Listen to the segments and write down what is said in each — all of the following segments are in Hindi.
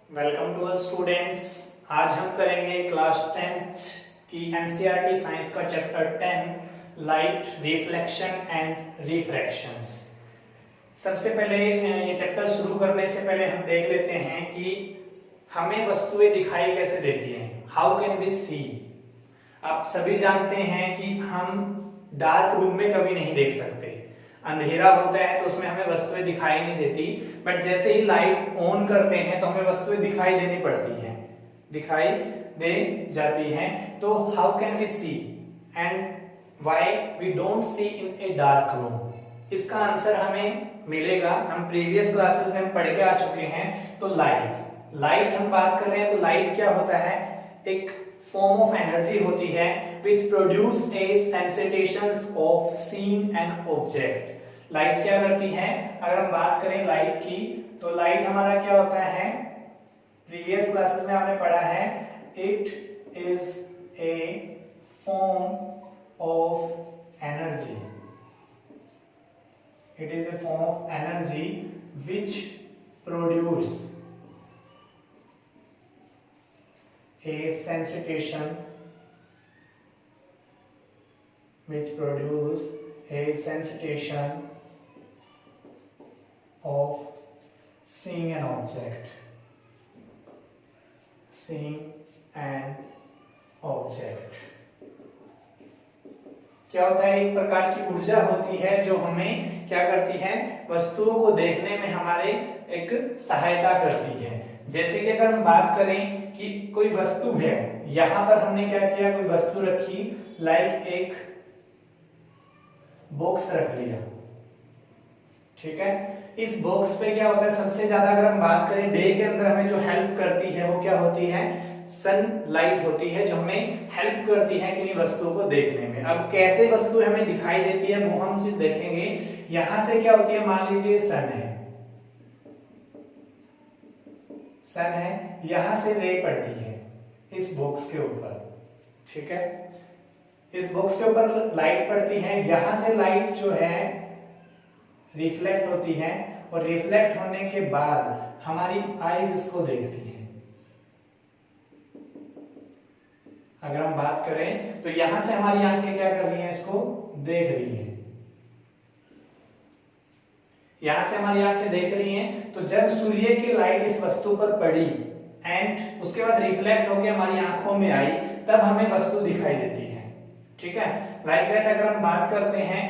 Welcome to all students. आज हम करेंगे क्लास 10th की एनसीईआरटी साइंस का चैप्टर 10 लाइट रिफ्लेक्शन एंड रिफ्रैक्शंस। सबसे पहले ये चैप्टर शुरू करने से पहले हम देख लेते हैं कि हमें वस्तुएं दिखाई कैसे देती हैं। हाउ कैन वी सी। आप सभी जानते हैं कि हम डार्क रूम में कभी नहीं देख सकते, अंधेरा होता है तो उसमें हमें वस्तुएं दिखाई नहीं देती, बट जैसे ही लाइट ऑन करते हैं तो हमें वस्तुएं दिखाई देनी पड़ती हैं, दिखाई दे जाती हैं। तो how can we see and why we don't see in a dark room, इसका आंसर हमें मिलेगा। हम प्रीवियस क्लासेस में पढ़ के आ चुके हैं। तो लाइट हम बात कर रहे हैं तो लाइट क्या होता है, एक फॉर्म ऑफ एनर्जी होती है which produce a sensations of seeing an object। Light क्या करती है, अगर हम बात करें लाइट की तो लाइट हमारा क्या होता है, प्रीवियस क्लासेस में आपने पढ़ा है, it is a form of energy, it is a form of energy which produce a sensation which produce a sensation of seeing an object, seeing an object। क्या होता है, एक प्रकार की ऊर्जा होती है जो हमें क्या करती है, वस्तुओं को देखने में हमारे एक सहायता करती है। जैसे कि अगर हम बात करें कि कोई वस्तु है, यहां पर हमने क्या किया, कोई वस्तु रखी, लाइक एक बॉक्स रख लिया, ठीक है। इस बॉक्स पे क्या होता है, सबसे ज्यादा अगर हम बात करें डे के अंदर हमें जो हेल्प करती है वो क्या होती है, सनलाइट होती है जो हमें हेल्प करती है किसी वस्तु को देखने में। अब कैसे वस्तु हमें दिखाई देती है वो हम चीज देखेंगे। यहां से क्या होती है, मान लीजिए सन है, सन है, यहां से रे पड़ती है इस बॉक्स के ऊपर, ठीक है। इस बॉक्स के ऊपर लाइट पड़ती है, यहां से लाइट जो है रिफ्लेक्ट होती है, और रिफ्लेक्ट होने के बाद हमारी आईज इसको देखती है। अगर हम बात करें तो यहां से हमारी आंखें क्या कर रही हैं, इसको देख रही हैं, यहां से हमारी आंखें देख रही हैं। तो जब सूर्य की लाइट इस वस्तु पर पड़ी एंड उसके बाद रिफ्लेक्ट होकर हमारी आंखों में आई, तब हमें वस्तु दिखाई देती है, ठीक है। लाइक दैट अगर हम बात करते हैं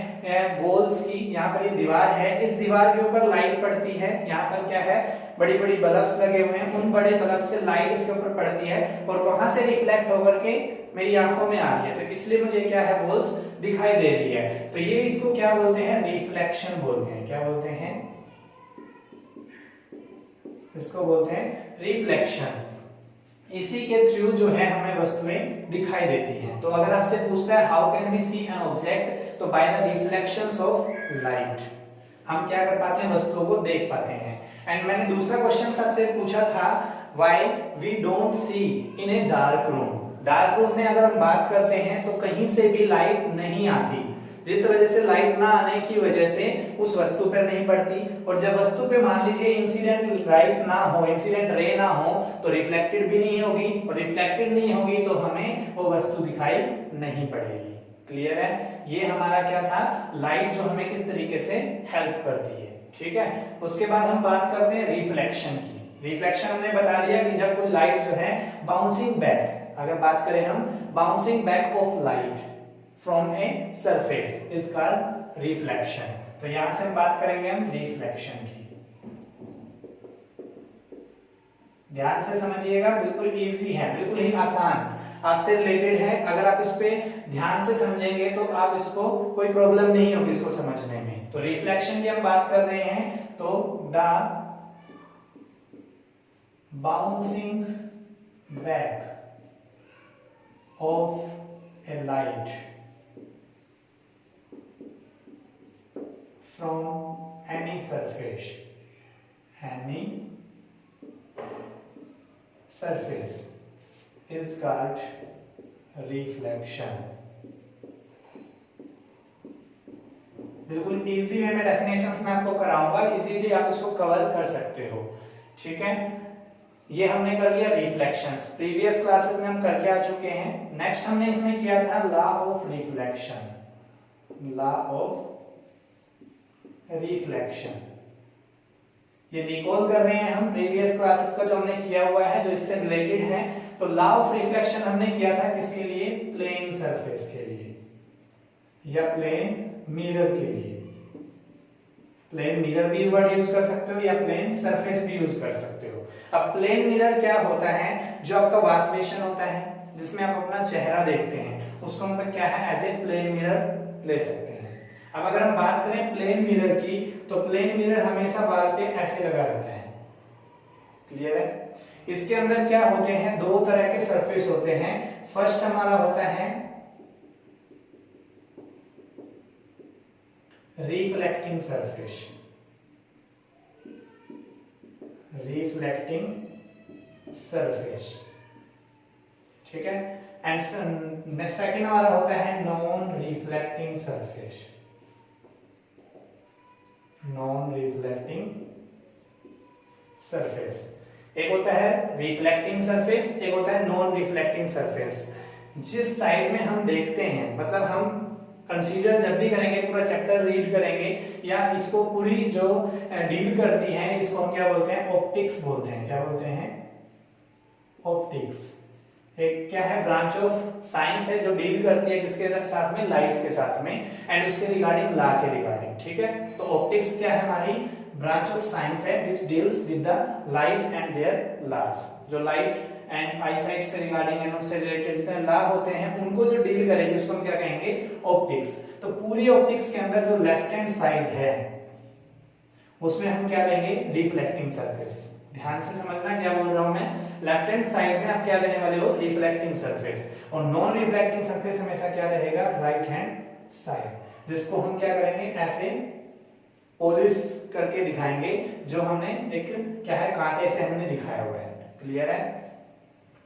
वॉल्स की, यहाँ पर ये दीवार है, इस दीवार के ऊपर लाइट पड़ती है, यहाँ पर क्या है, बड़ी बड़ी बल्ब्स लगे हुए हैं, उन बड़े बल्ब से लाइट इसके ऊपर पड़ती है और वहां से रिफ्लेक्ट होकर के मेरी आंखों में आ रही है, तो इसलिए मुझे क्या है, वॉल्स दिखाई दे रही है। तो ये इसको क्या बोलते हैं, रिफ्लेक्शन बोलते हैं। क्या बोलते हैं, इसको बोलते हैं रिफ्लेक्शन। इसी के थ्रू जो है हमें वस्तुएं दिखाई देती हैं। तो अगर आपसे पूछता है how can we see an object, तो by the reflections of light हम क्या कर पाते हैं, वस्तुओं को देख पाते हैं। एंड मैंने दूसरा क्वेश्चन सबसे पूछा था, why we don't see in a dark room. Dark room में अगर हम बात करते हैं तो कहीं से भी लाइट नहीं आती, जिस वजह से लाइट ना आने की वजह से उस वस्तु पर नहीं पड़ती, और जब वस्तु पे मान लीजिए इंसिडेंट लाइट ना हो, इंसिडेंट रे ना हो, तो रिफ्लेक्टेड भी नहीं होगी, और रिफ्लेक्टेड नहीं होगी तो हमें वो वस्तु दिखाई नहीं पड़ेगी। क्लियर है, ये हमारा क्या था, लाइट जो हमें किस तरीके से हेल्प करती है, ठीक है। उसके बाद हम बात करते हैं रिफ्लेक्शन की। रिफ्लेक्शन हमने बता दिया कि जब कोई लाइट जो है बाउंसिंग बैक, अगर बात करें हम bouncing back of light from a surface is called reflection. तो यहां से हम बात करेंगे हम रिफ्लेक्शन की। ध्यान से समझिएगा, बिल्कुल इजी है, बिल्कुल ही आसान, आपसे रिलेटेड है। अगर आप इस पे ध्यान से समझेंगे तो आप इसको कोई प्रॉब्लम नहीं होगी इसको समझने में। तो रिफ्लेक्शन की हम बात कर रहे हैं, तो the bouncing back of A light from any surface is called reflection। बिल्कुल इजी वे में डेफिनेशंस मैं आपको कराऊंगा, इजीली आप इसको कवर कर सकते हो, ठीक है। ये हमने कर लिया रिफ्लेक्शंस, प्रीवियस क्लासेस में हम करके आ चुके हैं। नेक्स्ट हमने इसमें किया था law of reflection, law of reflection. ये रिकॉल कर रहे हैं हम प्रीवियस क्लासेस का जो हमने किया हुआ है, जो इससे रिलेटेड है। तो लॉ ऑफ रिफ्लेक्शन हमने किया था किसके लिए? प्लेन सरफेस के लिए या प्लेन मिरर के लिए। प्लेन मिरर भी वर्ड यूज कर सकते हो या प्लेन सरफेस भी यूज कर सकते हो। अब प्लेन मिरर क्या होता है? जो आपका वॉश बेसिन होता है जिसमें आप अपना चेहरा देखते हैं, उसको हम क्या है एज ए प्लेन मिरर ले सकते हैं। अब अगर हम बात करें प्लेन मिरर की, तो प्लेन मिरर हमेशा बाल पे ऐसे लगा रहता है। क्लियर है? इसके अंदर क्या होते हैं? दो तरह के सरफेस होते हैं। फर्स्ट हमारा होता है रिफ्लेक्टिंग सरफेस, रिफ्लेक्टिंग सरफेस, ठीक है। एंड सेकंड हमारा होता है non reflecting surface, non reflecting surface. एक होता है रिफ्लेक्टिंग सरफेस, एक होता है नॉन रिफ्लेक्टिंग सरफेस। जिस साइड में हम देखते हैं, मतलब हम कंसीडर जब भी करेंगे, पूरा चैप्टर रीड करेंगे या इसको पूरी जो डील करती है, इसको हम क्या बोलते हैं? ऑप्टिक्स बोलते हैं। क्या बोलते हैं? ऑप्टिक्स। एक क्या है? ब्रांच ऑफ साइंस है जो डील करती है किसके साथ में? लाइट के साथ में, एंड उसके रिगार्डिंग लॉ के रिगार्डिंग, ठीक है। तो ऑप्टिक्स क्या है? हमारी ब्रांच ऑफ साइंस है which deals with the light and their laws. जो लाइट एंड आईसाइट से रिगार्डिंग एंड उनसे रिलेटेड जितने लॉ होते हैं उनको जो डील करेंगे उसको हम क्या कहेंगे? ऑप्टिक्स। तो पूरी ऑप्टिक्स के अंदर जो लेफ्ट हैंड साइड है उसमें हम क्या लेंगे? Reflecting surface. ध्यान से समझना क्या बोल रहा हूं मैं। लेफ्ट हैंड साइड में आप क्या लेने वाले हो? Reflecting surface. और नॉन रिफ्लेक्टिंग सरफेस हमेशा क्या रहेगा? राइट हैंड साइड, जिसको हम क्या करेंगे? ऐसे पॉलिश करके दिखाएंगे, जो हमने एक क्या है कांटे से हमने दिखाया हुआ है। क्लियर है?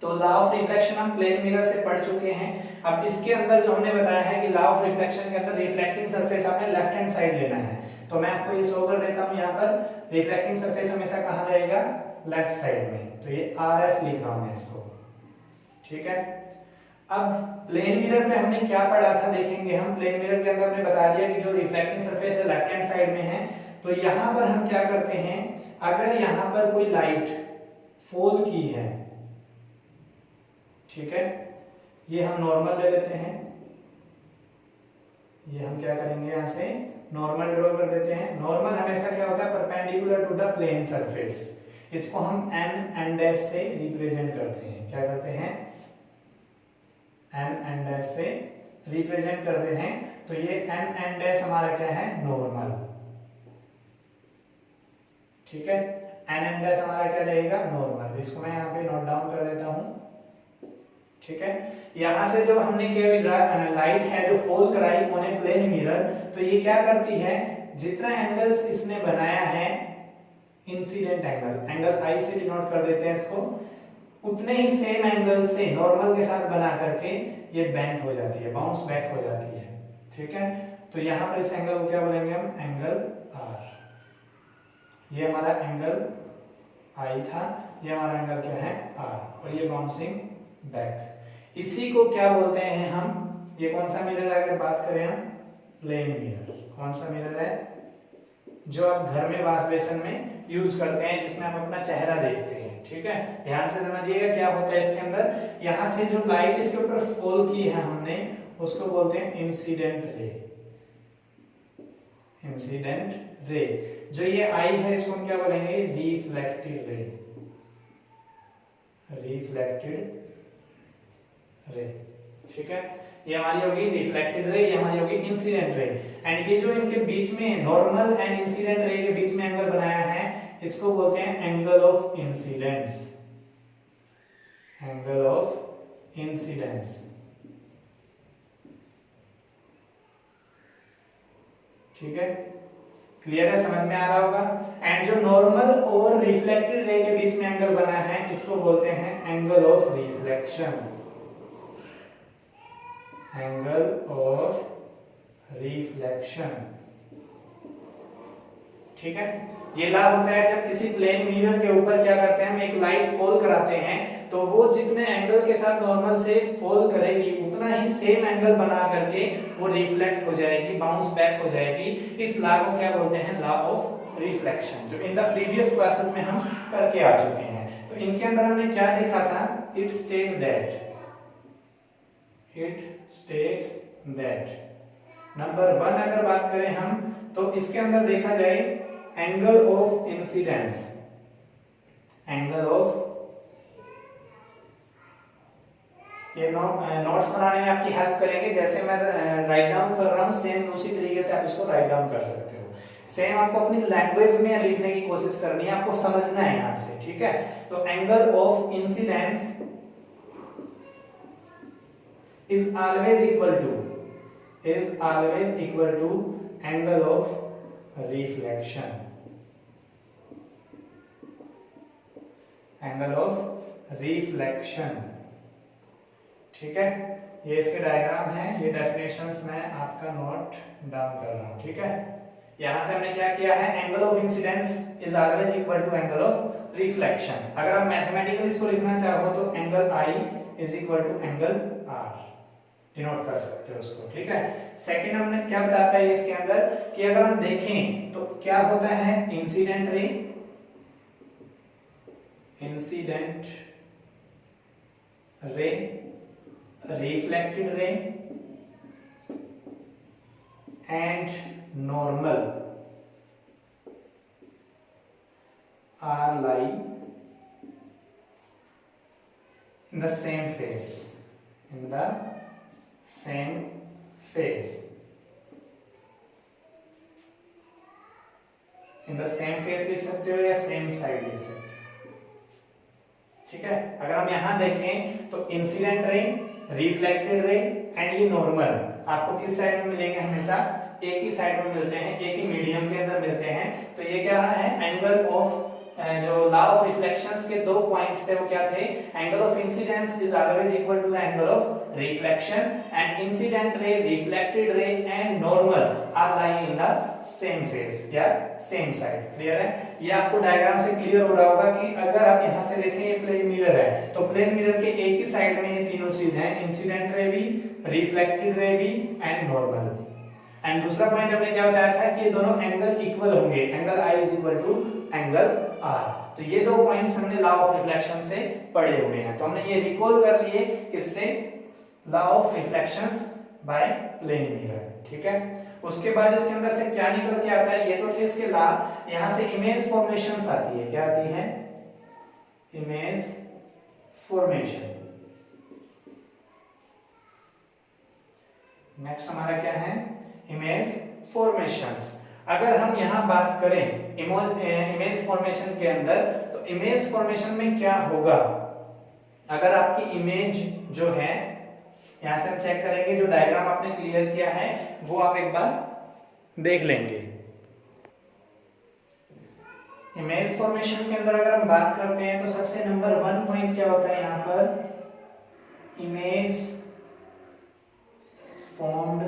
तो लॉ ऑफ रिफ्लेक्शन हम प्लेन मिरर से पढ़ चुके हैं। अब इसके अंदर जो हमने बताया है कि लॉ ऑफ रिफ्लेक्शन के अंदर रिफ्लेक्टिंग सरफेस आपने लेफ्ट हैंड साइड लेना है। तो मैं आपको ये शो कर देता हूं, यहाँ पर रिफ्लेक्टिंग सरफेस हमेशा कहां रहेगा? लेफ्ट साइड में। तो ये RS लिख रहा हूं मैं इसको, ठीक है। अब प्लेन मिरर पे हमने क्या पढ़ा था देखेंगे हम। प्लेन मिरर के अंदर हमने बता दिया कि जो रिफ्लेक्टिंग सरफेस है लेफ्ट हैंड साइड में है। तो यहां पर हम क्या करते हैं? अगर यहां पर कोई लाइट फॉल की है, ठीक है, ये हम नॉर्मल ले लेते हैं। ये हम क्या करेंगे? यहां से नॉर्मल ड्रॉ कर देते हैं। नॉर्मल हमेशा क्या होता है? Perpendicular to the plane surface. इसको हम n एंड डैश से रिप्रेजेंट करते हैं। क्या करते हैं? n एंड डैश से रिप्रेजेंट करते हैं। तो ये n एंड डैश हमारा क्या है? नॉर्मल, ठीक है। n एंड डैश हमारा क्या रहेगा? नॉर्मल। इसको मैं यहाँ पे नोट डाउन कर देता हूँ, ठीक है। यहां से जो हमने लाइट है जो फॉल कराई ऑन ए प्लेन मिरर, तो ये क्या करती है? जितना एंगल्स इसने बनाया है, इंसिडेंट एंगल, एंगल आई से डिनोट कर देते हैं इसको, उतने ही सेम एंगल से नॉर्मल के साथ बना करके ये बेंड हो जाती है, बाउंस बैक हो जाती है, ठीक है। तो यहां पर इस एंगल को क्या बोलेंगे हम? Angle R। ये हमारा एंगल I था, ये हमारा एंगल क्या है? R, और ये बाउंसिंग बैक। इसी को क्या बोलते हैं हम? ये कौन सा मिरर है? अगर बात करें हम प्लेन मिरर, कौन सा मिरर है? जो आप घर में वॉश बेसिन में यूज करते हैं, जिसमें आप अपना चेहरा देखते हैं, ठीक है। ध्यान से समझिएगा क्या होता है इसके अंदर। यहां से जो लाइट इसके ऊपर फॉल की है हमने, उसको बोलते हैं इंसिडेंट रे। Incident ray. जो ये आई है इसको हम क्या बोलेंगे? Reflected ray. रिफ्लेक्टेड रे, ठीक है। ये हमारी होगी रिफ्लेक्टेड रे, ये हमारी होगी इंसिडेंट रे। एंड ये जो इनके बीच में नॉर्मल एंड इंसिडेंट रे के बीच में एंगल बनाया है, इसको बोलते हैं angle of incidence. Angle of incidence, ठीक है। क्लियर है? समझ में आ रहा होगा। एंड जो नॉर्मल और रिफ्लेक्टेड रे के बीच में एंगल बना है, इसको बोलते हैं angle of reflection. Angle of reflection, ठीक है। ये ला होता है जब किसी प्लेन मिरर के ऊपर क्या करते हैं हम एक लाइट फॉल कराते हैं, तो वो जितने एंगल के साथ नॉर्मल से फॉल करेगी उतना ही सेम एंगल बना करके वो रिफ्लेक्ट हो जाएगी, बाउंस बैक हो जाएगी। इस लॉ को क्या बोलते हैं, लॉ ऑफ रिफ्लेक्शन, जो इन द प्रीवियस क्लासेस में हम करके आ चुके हैं। तो इनके अंदर हमने क्या देखा था, इट स्टेट दैट नंबर 1 अगर बात करें हम, तो इसके अंदर देखा जाए angle of incidence, angle of, ये नोट्स बनाने में आपकी हेल्प करेंगे, जैसे मैं राइट डाउन कर रहा हूं सेम उसी तरीके से आप इसको राइट डाउन कर सकते हो। सेम आपको अपनी लैंग्वेज में लिखने की कोशिश करनी है, आपको समझना है यहां से, ठीक है। तो angle of incidence is always equal to angle of reflection, angle of reflection, ठीक है। ये इसके डायग्राम है, ये डेफिनेशंस मैं आपका नोट डाउन कर रहा हूं, ठीक है। यहां से हमने क्या किया है, angle of incidence is always equal to angle of reflection. अगर आप मैथमेटिकली इसको लिखना चाहो तो angle I is equal to angle R denote कर सकते हो उसको, ठीक है। सेकंड हमने क्या बताता है इसके अंदर कि अगर हम देखें तो क्या होता है, incident ray, reflected ray and normal are lie in the same face, in the same phase, in the same phase लिख सकते हो या सेम साइड लिख सकते हो, ठीक है। अगर हम यहां देखें तो incident ray, reflected ray and ये नॉर्मल आपको किस साइड में मिलेंगे, हमेशा एक ही साइड में मिलते हैं, एक ही मीडियम के अंदर मिलते हैं। तो ये क्या है, एंगल ऑफ, जो लॉ ऑफ रिफ्लेक्शंस के दो पॉइंट्स थे वो क्या थे, angle of incidence is always equal to the angle of reflection and incident ray, reflected ray and normal are lying in the same face या सेम साइड। क्लियर है, ये आपको डायग्राम से क्लियर हो रहा होगा कि अगर आप यहां से देखें ये प्लेन मिरर है, तो प्लेन मिरर के एक ही साइड में ये तीनों चीज हैं, इंसिडेंट रे भी, रिफ्लेक्टेड रे भी एंड नॉर्मल। एंड दूसरा पॉइंट हमने क्या बताया था कि ये दोनों एंगल इक्वल होंगे, angle I is equal to angle R। तो ये दो पॉइंट्स हमने लॉ ऑफ रिफ्लेक्शन से पढ़े हुए हैं, तो हमने ये रिकॉल कर लिए किससे, law of reflections by plane mirror, ठीक है। उसके बाद इसके अंदर से क्या निकल के आता है, ये तो थे इसके लॉ, यहां से इमेज फॉर्मेशंस आती है, क्या आती है, इमेज फॉर्मेशन। नेक्स्ट हमारा क्या है, इमेज फॉर्मेशंस। अगर हम यहां बात करें इमेज फॉर्मेशन के अंदर, तो इमेज फॉर्मेशन में क्या होगा, अगर आपकी इमेज जो है, यहां से हम चेक करेंगे, जो डायग्राम आपने क्लियर किया है वो आप एक बार देख लेंगे। इमेज फॉर्मेशन के अंदर अगर हम बात करते हैं तो सबसे नंबर 1 पॉइंट क्या होता है यहां पर, image formed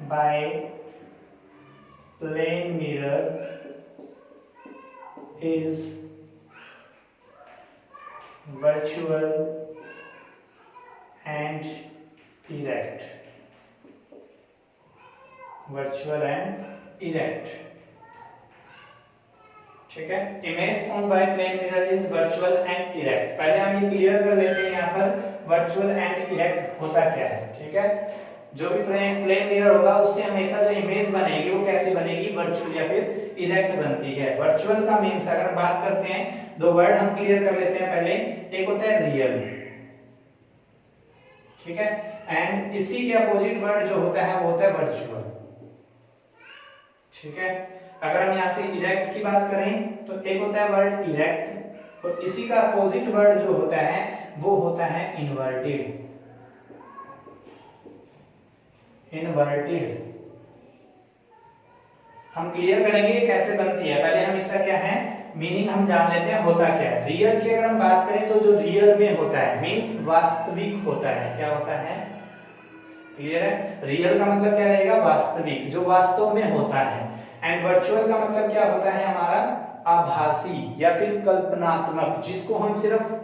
by plane mirror is virtual and erect, virtual and erect, ठीक है। Image form by plane mirror is virtual and erect. पहले हम ये क्लियर कर लेते हैं यहाँ पर वर्चुअल एंड इरेक्ट होता क्या है, ठीक है। जो भी प्लेन मिरर होगा उससे हमेशा जो इमेज बनेगी वो कैसे बनेगी, वर्चुअल या फिर इरेक्ट बनती है। वर्चुअल का मींस अगर बात करते हैं, दो वर्ड हम क्लियर कर लेते हैं पहले, एक होता है रियल, ठीक है, एंड इसी के अपोजिट वर्ड जो होता है वो होता है वर्चुअल, ठीक है। अगर हम यहां से इरेक्ट की बात करें तो एक होता है वर्ड इरेक्ट और इसी का अपोजिट वर्ड जो होता है वो होता है इन्वर्टेड, इन्वर्टेड। हम क्लियर करेंगे कैसे बनती है, पहले हम इसका क्या है मीनिंग हम जान लेते हैं होता क्या है। रियल की अगर हम बात करें तो जो रियल में होता है मींस वास्तविक होता है, क्या होता है, क्लियर है। रियल का मतलब क्या रहेगा, वास्तविक, जो वास्तव में होता है। एंड वर्चुअल का मतलब क्या होता है हमारा आभासी या फिर कल्पनात्मक, जिसको हम सिर्फ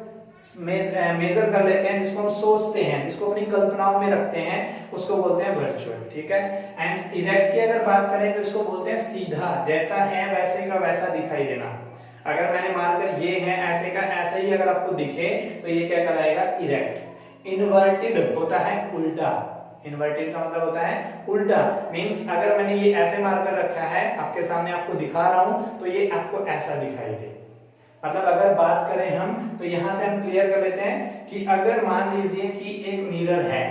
मेजर कर लेते हैं, जिसको हम सोचते हैं, जिसको अपनी कल्पनाओं में रखते हैं, उसको बोलते हैं वर्चुअल। ठीक है। एंड इरेक्ट की अगर बात करें तो इसको बोलते हैं सीधा, जैसा है वैसे का वैसा दिखाई देना। अगर मैंने मानकर ये है ऐसे का ऐसे ही अगर आपको दिखे तो ये क्या कहलाएगा, इरेक्ट। इन्वर्टेड होता है उल्टा, इन्वर्टेड का मतलब होता है उल्टा, मींस अगर मैंने ये ऐसे मार्कर रखा है आपके सामने आपको दिखा रहा हूं तो ये आपको ऐसा दिखाई दे। मतलब अगर बात करें हम तो यहां से हम क्लियर कर लेते हैं कि अगर मान लीजिए कि एक मिरर है,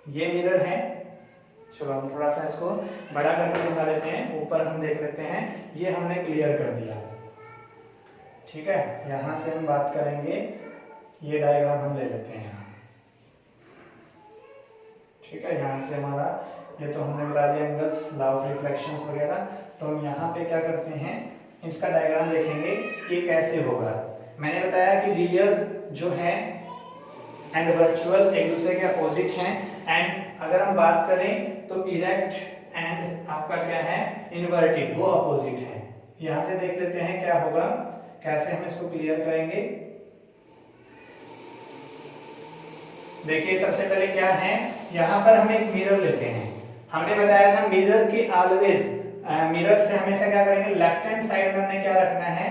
ये मिरर है, चलो हम थोड़ा सा इसको बड़ा करके दिखा लेते हैं, ऊपर हम देख लेते हैं, ये हमने क्लियर कर दिया। ठीक है, यहां से हम बात करेंगे, ये डायग्राम हम ले लेते हैं यहाँ। ठीक है, यहाँ से हमारा ये तो हमने बता दिया एंगल्स, लॉ ऑफ रिफ्लेक्शंस वगैरह। तो हम यहाँ पे क्या करते हैं, इसका डायग्राम देखेंगे ये कैसे होगा। मैंने बताया कि रियल जो है एंड वर्चुअल एक दूसरे के अपोजिट हैं, एंड अगर हम बात करें तो इरेक्ट एंड आपका क्या है, इन्वर्टेड, वो अपोजिट है। यहां से देख लेते हैं क्या होगा, कैसे हम इसको क्लियर करेंगे। देखिए सबसे पहले क्या है, यहां पर हम एक मिरर लेते हैं। हमने बताया था मिरर के ऑलवेज, मिरर से हमेशा क्या करेंगे, लेफ्ट हैंड साइड में हमने क्या रखना है,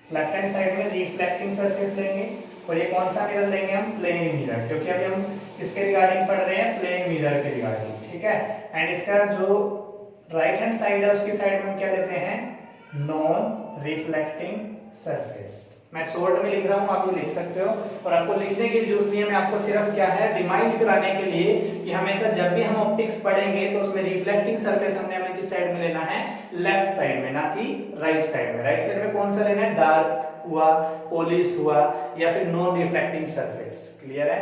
लेफ्ट हैंड साइड में रिफ्लेक्टिंग सरफेस लेंगे। और ये कौन सा मिरर लेंगे हम, प्लेन मिरर, क्योंकि अभी हम इसके रिगार्डिंग पढ़ रहे हैं, प्लेन मिरर के रिगार्डिंग। ठीक है, एंड इसका जो राइट हैंड साइड है उसकी साइड में हम क्या लेते हैं, नॉन रिफ्लेक्टिंग सरफेस। मैं शॉर्ट में लिख रहा हूं, आप ये लिख सकते हो, और आपको लिखने की जरूरत नहीं है, मैं आपको सिर्फ क्या है रिमाइंड कराने के लिए कि हमेशा जब भी हम ऑप्टिक्स पढ़ेंगे तो उसमें रिफ्लेक्टिंग सरफेस हमने अपने किस साइड में लेना है, लेफ्ट साइड में, ना कि राइट साइड में। राइट साइड में कौन सा लेना है, डार्क हुआ, पॉलिश हुआ, या फिर नॉन रिफ्लेक्टिंग सरफेस। क्लियर है।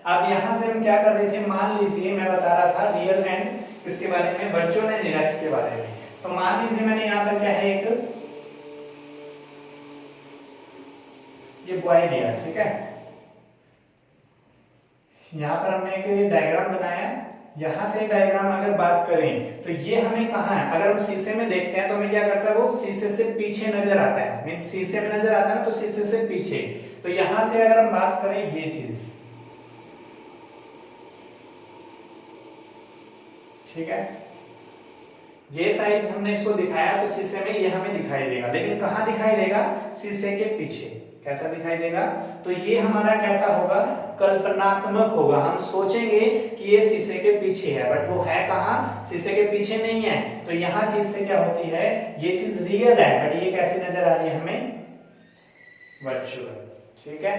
अब यहां से हम क्या कर रहे थे, मान लीजिए मैं बता रहा था रियल एंड किसके बारे में, वर्चुअल एंड इरेक्ट के बारे में। तो मान लीजिए मैंने यहाँ पर क्या है, एक ये बॉय लिया। ठीक है, यहां पर हमने एक डायग्राम बनाया। यहां से डायग्राम अगर बात करें तो ये हमें कहां है, अगर हम शीशे में देखते हैं तो हमें क्या करता है, वो शीशे से पीछे नजर आता है, मींस शीशे में नजर आता है ना, तो शीशे से पीछे। तो यहां से अगर हम बात करें ये चीज, ठीक है, ये साइज हमने इसको दिखाया तो शीशे में ये हमें दिखाई देगा, लेकिन कहां दिखाई देगा, शीशे के पीछे। कैसा दिखाई देगा, तो ये हमारा कैसा होगा, कल्पनात्मक होगा। हम सोचेंगे कि ये शीशे के पीछे है, बट वो है कहां, शीशे के पीछे नहीं है। तो यहां चीज से क्या होती है, ये चीज रियल है, बट ये कैसी नजर आ रही है हमें, वर्चुअल। ठीक है,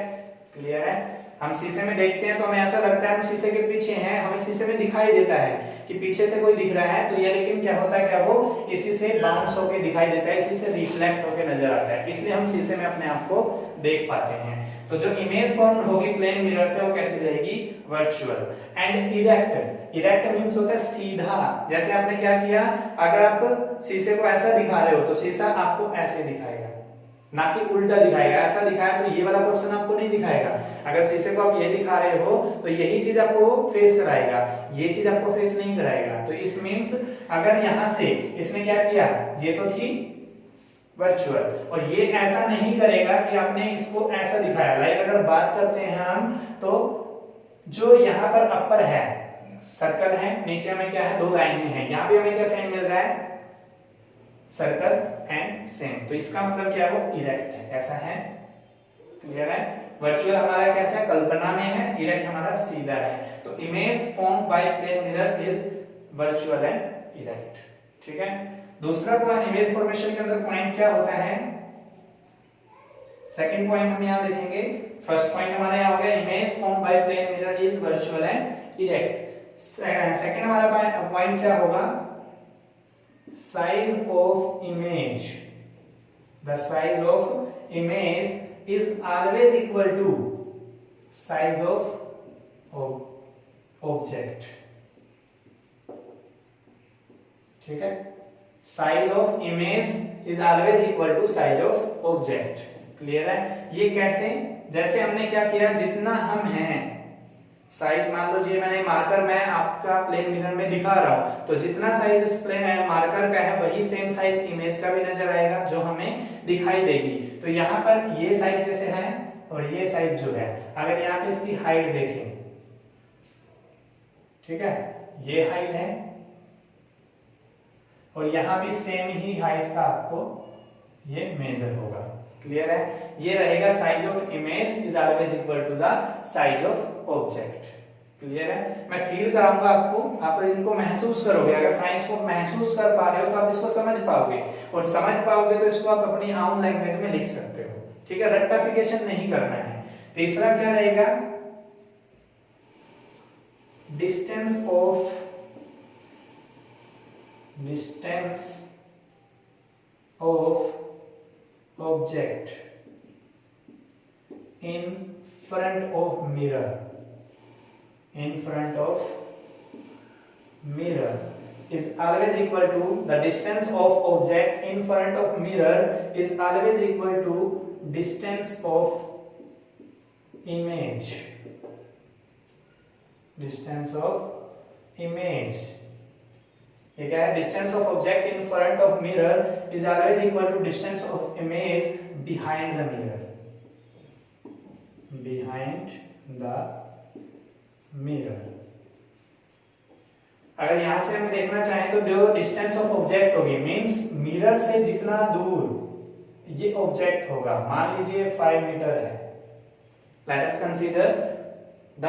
क्लियर है। हम शीशे में देखते हैं तो हमें ऐसा लगता है हम शीशे के पीछे हैं, हमें शीशे में दिखाई देता है कि पीछे से कोई दिख रहा है, तो ये लेकिन क्या होता है, क्या वो इसी से बाउंस होके दिखाई देता है, इसी से रिफ्लेक्ट होके नजर आता है, इसलिए हम शीशे में अपने आप को देख पाते हैं। तो जो इमेज फॉर्म होगी प्लेन मिरर से वो कैसी रहेगी, virtual. And erect, erect means होता है सीधा। जैसे आपने क्या किया, अगर आप शीशे को ऐसा दिखा रहे हो तो शीशा आपको ऐसे दिखाएगा, ना कि उल्टा दिखाएगा। ऐसा दिखाया तो ये वाला पोर्शन आपको नहीं दिखाएगा। अगर शीशे को आप ये दिखा रहे हो तो यही चीज आपको फेस कराएगा, ये चीज आपको फेस नहीं कराएगा। तो इस मींस अगर यहां से इसने क्या किया, ये तो थी वर्चुअल, और ये ऐसा नहीं करेगा कि आपने इसको ऐसा दिखाया। लाइक अगर बात करते हैं हम, तो जो यहाँ पर अपर है, सर्कल है, नीचे हमें क्या है, दो लाइनें हैं, यहाँ पे हमें क्या साइन मिल रहा है, सर्कल एंड सेम। तो इसका मतलब क्या है, वो इरेक्ट है। ऐसा है, क्लियर है। वर्चुअल हमारा कैसा है, कल्पना में है, इरेक्ट हमारा सीधा है। तो image formed by plane mirror is virtual and erect. ठीक है। दूसरा पॉइंट, इमेज फॉर्मेशन के अंदर पॉइंट क्या होता है, सेकंड पॉइंट हम यहां देखेंगे। फर्स्ट पॉइंट हमारा यहां हो गया, image formed by plane mirror is virtual and erect. Second हमारा पॉइंट क्या होगा, size of image, the size of image is always equal to size of object। ठीक है, size of image is always equal to size of object। Clear है। ये कैसे, जैसे हमने क्या किया, जितना हम हैं साइज मान लो जी मैंने मार्कर मैं आपका प्लेन मिरर में दिखा रहा हूं, तो जितना साइज इस प्लेन मार्कर का है वही सेम साइज इमेज का भी नजर आएगा जो हमें दिखाई देगी। तो यहाँ पर ये साइज जैसे है और ये साइज जो है, अगर यहाँ पे इसकी हाइट देखें, ठीक है, ये हाइट है और यहाँ भी सेम ही हाइट का आपको ये मेजर होगा। क्लियर है? ये रहेगा size of image is always equal to the size of object. Clear है? मैं फील कराऊंगा आपको, आप इनको महसूस करोगे। अगर साइंस को महसूस कर पा रहे हो तो आप इसको समझ पाओगे, और समझ पाओगे तो इसको आप अपनी आउन लैंग्वेज में लिख सकते हो। ठीक है, रट्टाफिकेशन नहीं करना है। तीसरा क्या रहेगा? Distance of object in front of mirror is always equal to the distance of object in front of mirror is always equal to distance of image ये क्या है? Distance of object in front of mirror is always equal to distance of image behind the mirror. अगर यहां से हम देखना चाहें तो जो डिस्टेंस ऑफ ऑब्जेक्ट होगी मींस मिरर से जितना दूर ये ऑब्जेक्ट होगा, मान लीजिए 5 मीटर है, let us consider the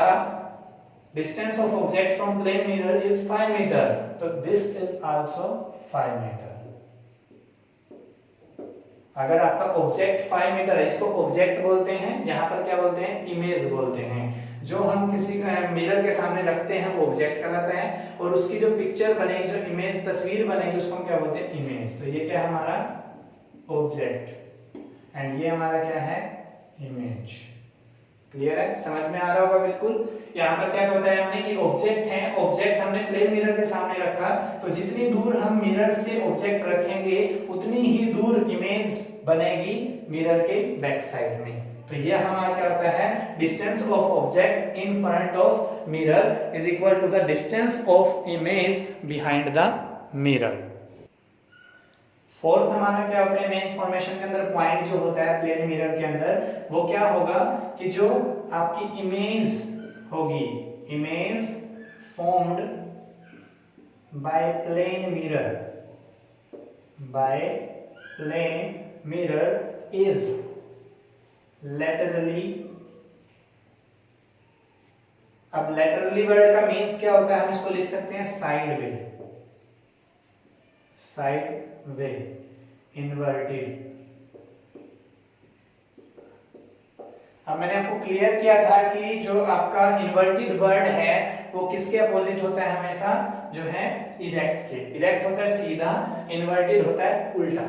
distance of object from plane mirror is 5 meter, so this is also 5 meter। अगर आपका ऑब्जेक्ट 5 मीटर है, इसको ऑब्जेक्ट बोलते हैं, यहाँ पर क्या बोलते हैं? इमेज बोलते हैं। जो हम किसी मिरर के सामने रखते हैं वो ऑब्जेक्ट कहलाता है, और उसकी जो पिक्चर बनेगी, जो इमेज तस्वीर बनेगी, उसको हम क्या बोलते हैं? इमेज। तो ये क्या है? हमारा ऑब्जेक्ट, एंड ये हमारा क्या है? इमेज। क्लियर है? समझ में आ रहा होगा बिल्कुल। यहाँ पर क्या बताया हमने कि ऑब्जेक्ट है, ऑब्जेक्ट हमने प्लेन मिरर के सामने रखा, तो जितनी दूर हम मिरर से ऑब्जेक्ट रखेंगे उतनी ही दूर इमेज बनेगी मिरर के बैक साइड में। तो ये हमारा क्या होता है? Distance of object in front of mirror is equal to the distance of image behind the mirror. Fourth हमारा क्या होता है? इमेज फॉर्मेशन के अंदर पॉइंट जो होता है प्लेन मिरर के अंदर, वो क्या होगा कि जो आपकी इमेज होगी, image formed by plane mirror is laterally. अब लैटरली वर्ड का मीन्स क्या होता है? हम इसको लिख सकते हैं साइड वे, इन्वर्टेड। अब मैंने आपको क्लियर किया था कि जो आपका इन्वर्टेड वर्ड है वो किसके अपोजिट होता है? हमेशा जो है इरेक्ट के। इरेक्ट होता है सीधा, इन्वर्टेड होता है उल्टा।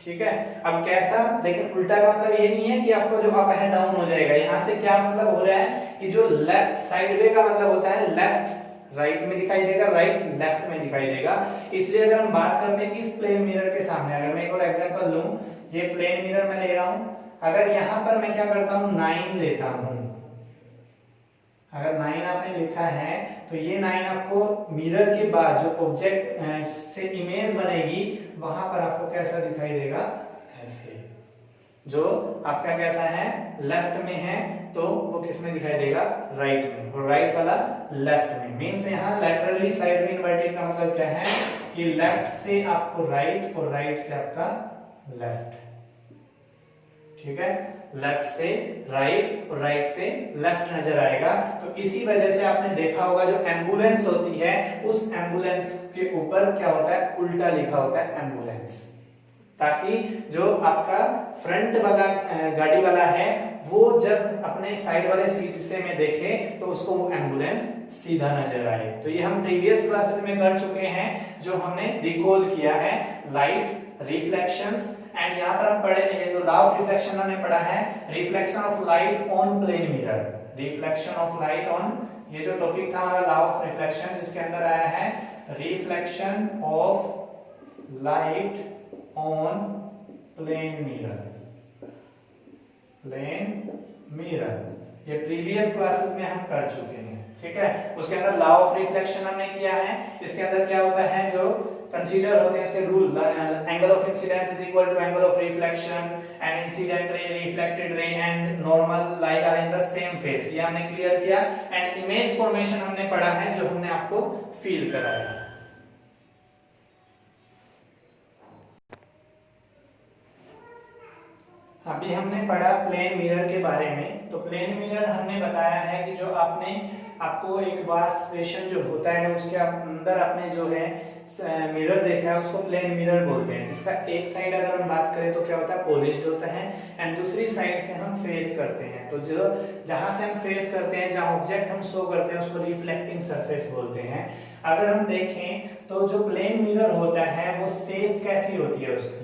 ठीक है? अब कैसा? लेकिन उल्टा का मतलब ये नहीं है कि आपको जो अप है डाउन हो जाएगा। यहां से क्या मतलब हो रहा है कि जो लेफ्ट साइड वे का मतलब होता है लेफ्ट राइट में दिखाई देगा, राइट लेफ्ट में दिखाई देगा। इसलिए अगर हम बात करते हैं इस प्लेन मिरर के सामने, अगर मैं एक और एग्जांपल लूं, ये प्लेन मिरर मैं ले रहा हूं, अगर यहां पर मैं क्या करता हूं? 9 लेता हूं। अगर 9 आपने लिखा है तो ये 9 आपको मिरर के बाद जो ऑब्जेक्ट से इमेज बनेगी वहां पर आपको कैसा दिखाई देगा? ऐसे। जो आपका कैसा है? लेफ्ट में है, तो वो किस में दिखाई देगा? राइट में, और राइट वाला लेफ्ट में। मींस यहाँ लैटरली साइड में इन्वर्टेड का मतलब क्या है कि लेफ्ट से आपको राइट और राइट से आपका लेफ्ट। ठीक है? लेफ्ट से राइट और राइट से लेफ्ट नजर आएगा। तो इसी वजह से आपने देखा होगा जो एम्बुलेंस होती है उस एम्बुलेंस के ऊपर क्या होता है? उल्टा लिखा होता है एम्बुलेंस, ताकि जो आपका फ्रंट वाला गाड़ी वाला है वो जब अपने साइड वाले सीट से में देखे तो उसको वो एम्बुलेंस सीधा नजर आए। तो ये हम प्रीवियस क्लासेस में कर चुके हैं, जो हमने रिकॉल किया है लाइट, रिफ्लेक्शंस, एंड यहाँ पर हम पढ़े ये जो लॉ ऑफ रिफ्लेक्शन हमने पढ़ा है, reflection of light on plane mirror. Reflection of light on, ये जो टॉपिक था हमारा लॉ ऑफ रिफ्लेक्शन, जिसके अंदर आया है reflection of light on plane mirror. Plane mirror ये प्रीवियस क्लासेस में हम कर चुके हैं। ठीक है। उसके अंदर लॉ ऑफ रिफ्लेक्शन हमने किया है। इसके अंदर क्या होता है, जो कंसीडर होते हैं इसके rule, angle of incidence is equal to angle of reflection and incident ray, reflected ray and normal light are in the same face, ये हमने क्लियर किया। एंड इमेज फॉर्मेशन हमने पढ़ा है, जो हमने आपको फील कराया। अभी हमने पढ़ा प्लेन मिरर के बारे में। तो प्लेन मिरर हमने बताया है कि जो आपको एक वास्ट स्टेशन जो होता है उसके अंदर आपने जो है मिरर देखा है उसको प्लेन मिरर बोलते हैं, जिसका एक साइड अगर हम बात करें तो क्या होता है, पॉलिश्ड होता है एंड दूसरी साइड से हम फेस करते हैं। तो जो जहां से हम फेस करते हैं, जहां ऑब्जेक्ट हम शो करते हैं, उसको रिफ्लेक्टिंग सरफेस बोलते हैं। अगर हम देखें तो जो प्लेन मिरर होता है वो शेप कैसी होती है, उसकी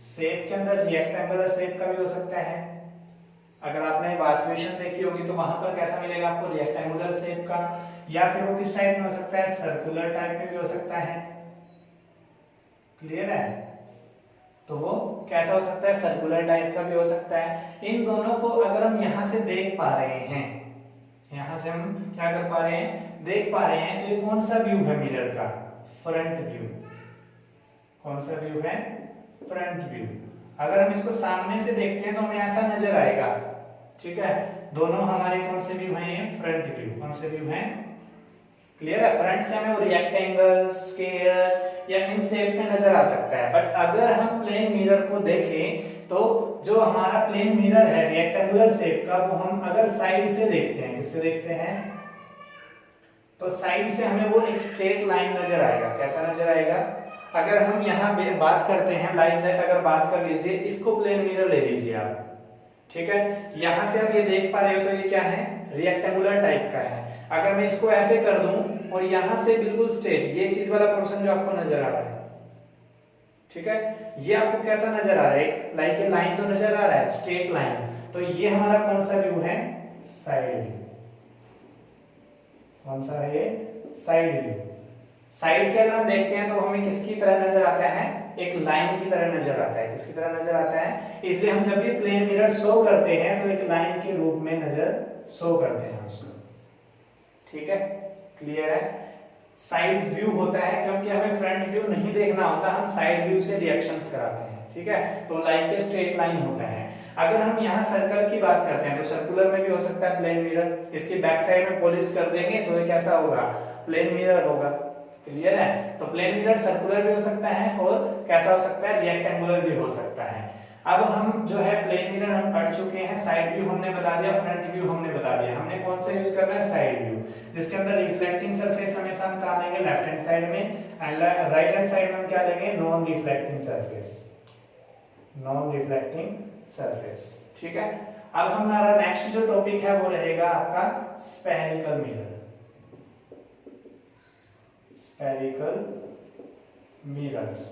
शेप के अंदर रेक्टेंगुलर शेप का भी हो सकता है। अगर आपने वास्वेशन देखी होगी तो वहां पर कैसा मिलेगा आपको, रेक्टेंगुलर शेप का, या फिर वो किस टाइप में हो सकता है, सर्कुलर टाइप में भी हो सकता है। क्लियर है? तो वो कैसा हो सकता है, सर्कुलर टाइप का भी हो सकता है। इन दोनों को अगर हम यहां से देख पा रहे हैं, यहां से हम क्या कर पा रहे हैं, देख पा रहे हैं, तो ये कौन सा व्यू है मिरर का, फ्रंट व्यू। कौन सा व्यू है, फ्रंट व्यू। अगर हम इसको सामने से देखते हैं तो हमें ऐसा नजर आएगा, ठीक है। दोनों हमारे कौन से व्यू हैं, फ्रंट व्यू। कौन से व्यू हैं, क्लियर है? फ्रंट से हमें वो रेक्टेंगल, स्क्वायर या इन शेप में नजर आ सकता है। बट अगर हम प्लेन मिरर को देखें तो जो हमारा प्लेन मिरर है रेक्टेंगुलर शेप का, वो हम अगर साइड से देखते हैं, किससे देखते हैं, तो साइड से हमें वो एक स्ट्रेट लाइन नजर आएगा। कैसा नजर आएगा? अगर हम यहाँ बात करते हैं लाइक दैट, अगर बात कर लीजिए, इसको प्लेन मिरर ले लीजिए आप, ठीक है। यहाँ से आप ये देख पा रहे हो तो ये क्या है, रेक्टेंगुलर टाइप का है। अगर मैं इसको ऐसे कर दूं और यहाँ से बिल्कुल स्ट्रेट, ये चीज वाला पोर्शन जो आपको नजर आ रहा है, ठीक है, ये आपको कैसा नजर आ रहा है, लाइक ये लाइन तो नजर आ रहा है, स्ट्रेट लाइन। तो ये हमारा कौन सा व्यू है, साइड व्यू। कौन सा है ये, साइड व्यू। साइड से अगर हम देखते हैं तो हमें किसकी तरह नजर आता है, एक लाइन की तरह नजर आता है। किसकी तरह नजर आता है, इसलिए हम जब भी प्लेन मिरर शो करते हैं तो एक लाइन के रूप में नजर शो करते हैं उसको, ठीक है। क्लियर है? साइड व्यू होता है क्योंकि हमें फ्रंट व्यू नहीं देखना होता, हम साइड व्यू से रिएक्शंस कराते हैं, ठीक है। तो लाइक के स्ट्रेट लाइन होता है। अगर हम यहाँ सर्कल की बात करते हैं तो सर्कुलर में भी हो सकता है प्लेन मिरर। इसकी बैक साइड में पॉलिश कर देंगे तो ये कैसा होगा, प्लेन मिरर होगा। क्लियर है? तो प्लेन मिरर सर्कुलर भी हो सकता है और कैसा हो सकता है, रेक्टेंगुलर भी हो सकता है। अब हम जो है प्लेन मिरर हम पढ़ चुके हैं, साइड व्यू हमने बता दिया, फ्रंट व्यू हमने बता दिया। हमने कौन सा यूज करना है, साइड व्यू, जिसके अंदर रिफ्लेक्टिंग सरफेस हमेशा हम कहां लेंगे, लेफ्ट हैंड साइड में, एंड राइट हैंड साइड में हम क्या लेंगे, non reflecting surface. Non reflecting surface, ठीक है। अब हमारा नेक्स्ट जो टॉपिक है वो रहेगा आपका spherical mirror. Spherical mirrors.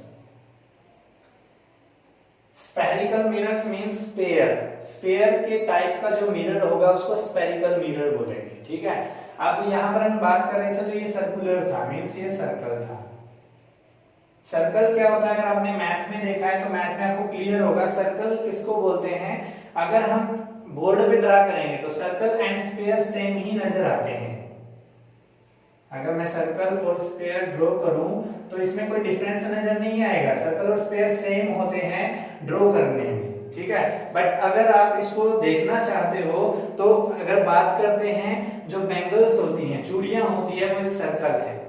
Spherical mirrors means sphere. Sphere के टाइप का जो मिरर होगा उसको स्फेरिकल मिरर बोलेंगे, ठीक है। अब यहाँ पर हम बात कर रहे थे तो ये सर्कुलर था, मींस ये सर्कल था। सर्कल क्या होता है, अगर आपने मैथ में देखा है तो मैथ में आपको क्लियर होगा सर्कल किसको बोलते हैं। अगर हम बोर्ड पे ड्रा करेंगे तो सर्कल एंड स्फीयर सेम ही नजर आते हैं। अगर मैं सर्कल और स्फीयर ड्रॉ करूं तो इसमें कोई डिफरेंस नजर नहीं आएगा, सर्कल और स्फीयर सेम होते हैं ड्रॉ करने में, ठीक है। बट अगर आप इसको देखना चाहते हो तो अगर बात करते हैं जो बैंगल्स होती हैं, चूड़ियां होती है, वो एक सर्कल है।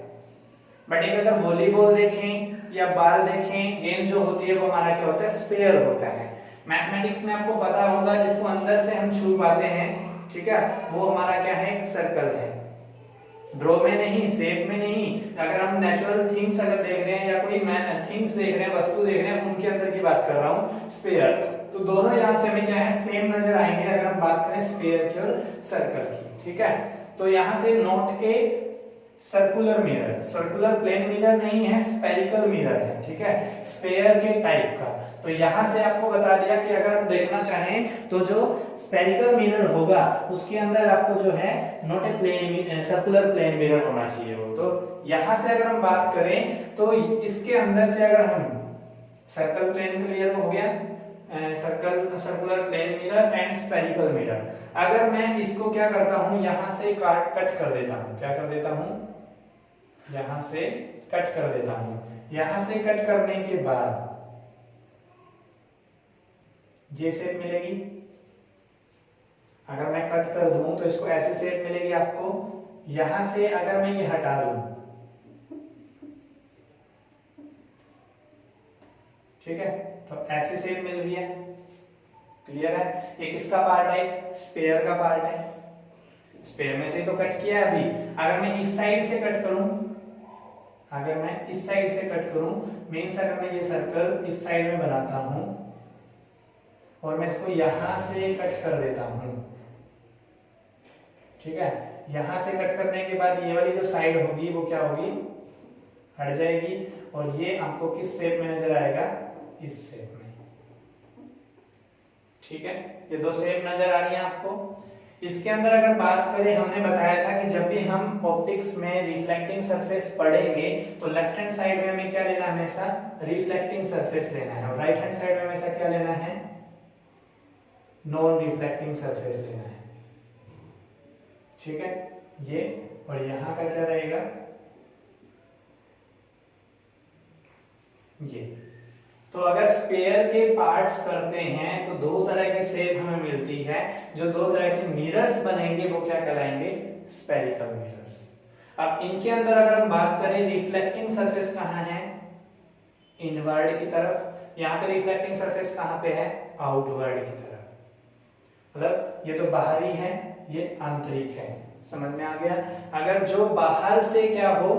बट एक अगर वॉलीबॉल देखें या बॉल देखें, गेंद जो होती है वो हमारा क्या होता है, स्फीयर होता है। मैथमेटिक्स में आपको पता होगा जिसको अंदर से हम छू पाते हैं, ठीक है, वो हमारा क्या है, एक सर्कल है। ड्रॉ में नहीं, शेप में नहीं। अगर हम नेचुरल थिंग्स अगर देख रहे हैं या कोई थिंग्स देख रहे हैं, वस्तु देख रहे हैं, उनके अंदर की बात कर रहा हूं, स्फीयर, तो दोनों यहां से हमें क्या है, सेम नजर आएंगे अगर हम बात करें स्फीयर की और सर्कल की, ठीक है। तो यहां से note a circular mirror, circular plane mirror नहीं है, स्फेरिकल मिरर है, ठीक है, स्फीयर के टाइप का। तो यहां से आपको बता दिया कि अगर हम देखना चाहें तो जो स्फेरिकल मिरर होगा उसके अंदर आपको जो है not a plane circular plane mirror होना चाहिए वो। तो यहां से अगर हम बात करें तो इसके अंदर से अगर हम सर्कल प्लेन क्लियर हो गया, circular plane mirror and spherical mirror. अगर मैं इसको क्या करता हूं, यहां से कट कर देता हूं, क्या कर देता हूं, यहां से कट कर देता हूं, यहां से कट करने के बाद ये शेप मिलेगी। अगर मैं कट कर दूं तो इसको ऐसी शेप मिलेगी आपको। यहां से अगर मैं ये हटा दूं, ठीक है, तो ऐसी शेप मिल रही है। क्लियर है? ये किसका पार्ट है? स्पेयर का पार्ट है। स्पेयर में से तो कट किया है अभी। अगर मैं इस साइड से कट करूं, अगर मैं इस साइड से कट करूं, मीन्स अगर मैं ये सर्कल इस साइड में बनाता हूं और मैं इसको यहां से कट कर देता हूं, ठीक है, यहां से कट करने के बाद ये वाली जो साइड होगी वो क्या होगी, हट जाएगी और ये आपको किस शेप में नजर आएगा, इस शेप में। ठीक है, ये दो शेप नजर आ रही है आपको। इसके अंदर अगर बात करें, हमने बताया था कि जब भी हम ऑप्टिक्स में रिफ्लेक्टिंग सरफेस पढ़ेंगे तो लेफ्ट हैंड साइड में हमें क्या लेना है, हमेशा रिफ्लेक्टिंग सरफेस लेना है, और राइट हैंड साइड में हमेशा क्या लेना है, नॉन रिफ्लेक्टिंग सरफेस लेना है। ठीक है, ये और यहां का क्या रहेगा, ये। तो अगर स्पेयर के पार्ट्स करते हैं तो दो तरह की शेप हमें मिलती है। जो दो तरह के मिरर्स बनेंगे वो क्या कहलाएंगे, स्पेरिकल मिरर्स। अब इनके अंदर अगर हम बात करें, रिफ्लेक्टिंग सरफेस कहां है, इनवर्ड की तरफ। यहां पे रिफ्लेक्टिंग सरफेस कहां पे है, आउटवर्ड की तरफ। मतलब ये तो बाहरी है, ये आंतरिक है। समझ में आ गया? अगर जो बाहर से क्या हो,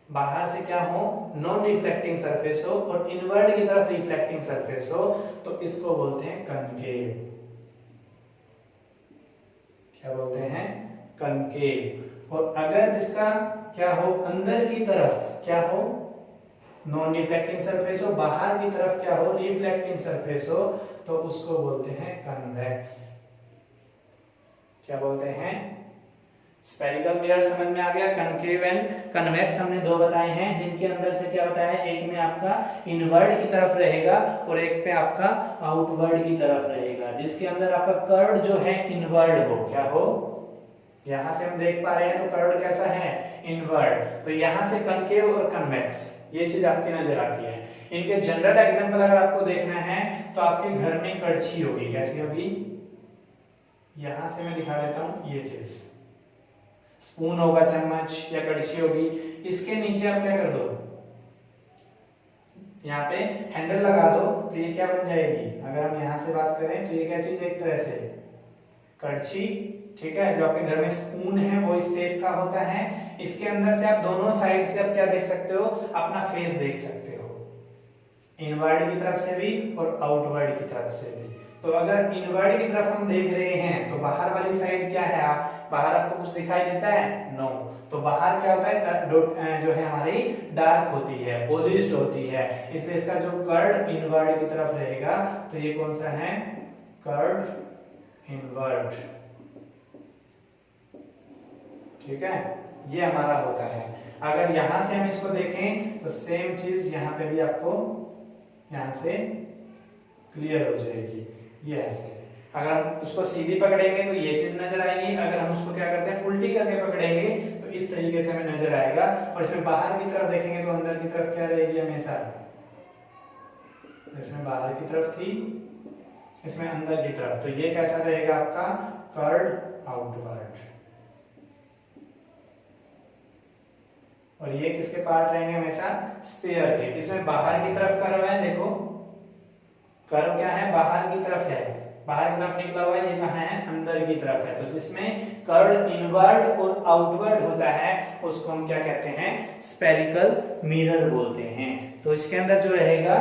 बाहर से क्या हो, नॉन रिफ्लेक्टिंग सरफेस हो, और इनवर्ड की तरफ रिफ्लेक्टिंग सरफेस हो, तो इसको बोलते हैं कनकेव। क्या बोलते हैं, कनकेव। और अगर जिसका क्या हो, अंदर की तरफ क्या हो, नॉन रिफ्लेक्टिंग सरफेस हो, बाहर की तरफ क्या हो, रिफ्लेक्टिंग सरफेस हो, तो उसको बोलते हैं कन्वेक्स। क्या बोलते हैं, स्पेरिकल मिरर। समझ में आ गया? कनकेव एंड कन्वेक्स हमने दो बताए हैं, जिनके अंदर से क्या बताया है, एक में आपका इनवर्ड की तरफ रहेगा और एक पे आपका आउटवर्ड की तरफ रहेगा, जिसके अंदर आपका कर्व जो है इनवर्ड हो। क्या हो, यहां से हम देख पा रहे हैं तो कर्व कैसा है, इनवर्ड। तो यहां से कनकेव और कन्वेक्स, ये चीज आपकी नजर आती है। इनके जनरल एग्जांपल अगर आपको देखना है तो आपके घर में कड़छी होगी। कैसी होगी, यहां से मैं दिखा देता हूं, ये चीज स्पून होगा, चम्मच या कड़छी होगी। इसके नीचे आप क्या कर दो, यहाँ पे हैंडल लगा दो, तो ये क्या बन जाएगी, अगर हम यहाँ से बात करें तो ये क्या चीज, एक तरह से कड़छी। ठीक है, जो आपके घर में स्पून है वो इस शेप का होता है। इसके अंदर से आप दोनों साइड से आप क्या देख सकते हो, अपना फेस देख सकते हो, इनवर्ड की तरफ से भी और आउटवर्ड की तरफ से भी। तो अगर इनवर्ड की तरफ हम देख रहे हैं तो बाहर वाली साइड क्या है, बाहर आपको कुछ दिखाई देता है, नो। तो बाहर क्या होता है, जो है हमारी डार्क होती है, पॉलिश्ड होती है, इसलिए इसका जो कर्व इनवर्ड की तरफ रहेगा। तो ये कौन सा है, कर्व इनवर्ड। ठीक है, ये हमारा होता है। अगर यहां से हम इसको देखें तो सेम चीज यहां पे भी आपको यहां से क्लियर हो जाएगी। ये ऐसे, अगर हम उसको सीधी पकड़ेंगे तो ये चीज नजर आएगी, अगर हम उसको क्या करते हैं, उल्टी करके पकड़ेंगे तो इस तरीके से हमें नजर आएगा। और इसमें बाहर की तरफ देखेंगे तो अंदर की तरफ क्या रहेगी हमेशा, इसमें बाहर की तरफ थी, इसमें अंदर की तरफ। तो ये कैसा रहेगा आपका, कर्व आउटवर्ड। और ये किसके पार्ट रहेंगे हमेशा, स्फीयर के। इसमें बाहर की तरफ कर्व है, देखो कर्व क्या है, बाहर की तरफ है, बाहर की तरफ निकला हुआ है, ये कहां है, अंदर की तरफ है। तो जिसमें कर्व इनवर्ड और आउटवर्ड होता है उसको हम क्या कहते हैं, स्पेरिकल मिरर बोलते हैं। तो इसके अंदर जो रहेगा,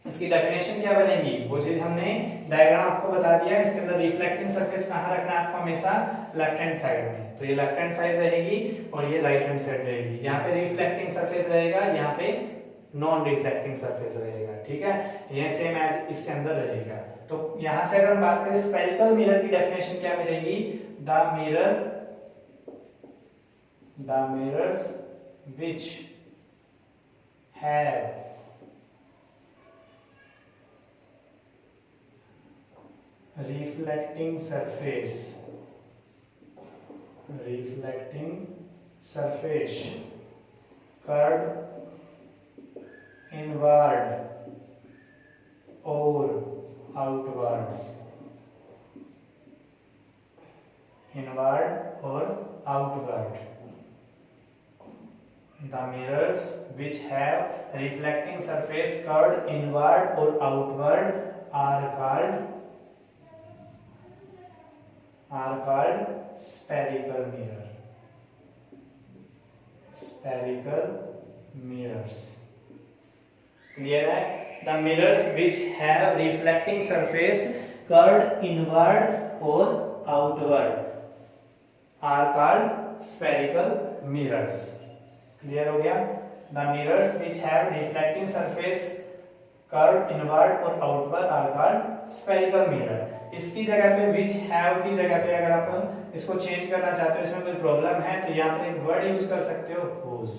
इसकी डेफिनेशन क्या बनेगी, वो चीज हमने डायग्राम आपको बता दिया। इसके अंदर रिफ्लेक्टिंग सरफेस कहां रखना है आपको, हमेशा लेफ्ट हैंड साइड में। तो ये लेफ्ट हैंड साइड रहेगी और ये राइट हैंड साइड रहेगी। यहाँ पे रिफ्लेक्टिंग सरफेस रहेगा, यहाँ पे नॉन रिफ्लेक्टिंग सरफेस रहेगा। ठीक है, ये सेम एज इसके अंदर रहेगा। तो यहां से अगर हम बात करें स्पेरिकल मिरर की डेफिनेशन क्या मिलेगी, the mirrors which have reflecting surface curved inward or outwards, inward or outward. The mirrors which have reflecting surface curved inward or outward are called spherical mirrors. Clear है? The mirrors which have reflecting surface curved inward or outward are called spherical mirrors. Clear हो गया? The mirrors which have reflecting surface curved inward or outward are called spherical mirror. इसकी जगह पे which have की जगह पे अगर आप इसको चेंज करना चाहते हो, इसमें कोई प्रॉब्लम है तो यहाँ पर एक वर्ड यूज कर सकते हो, whose.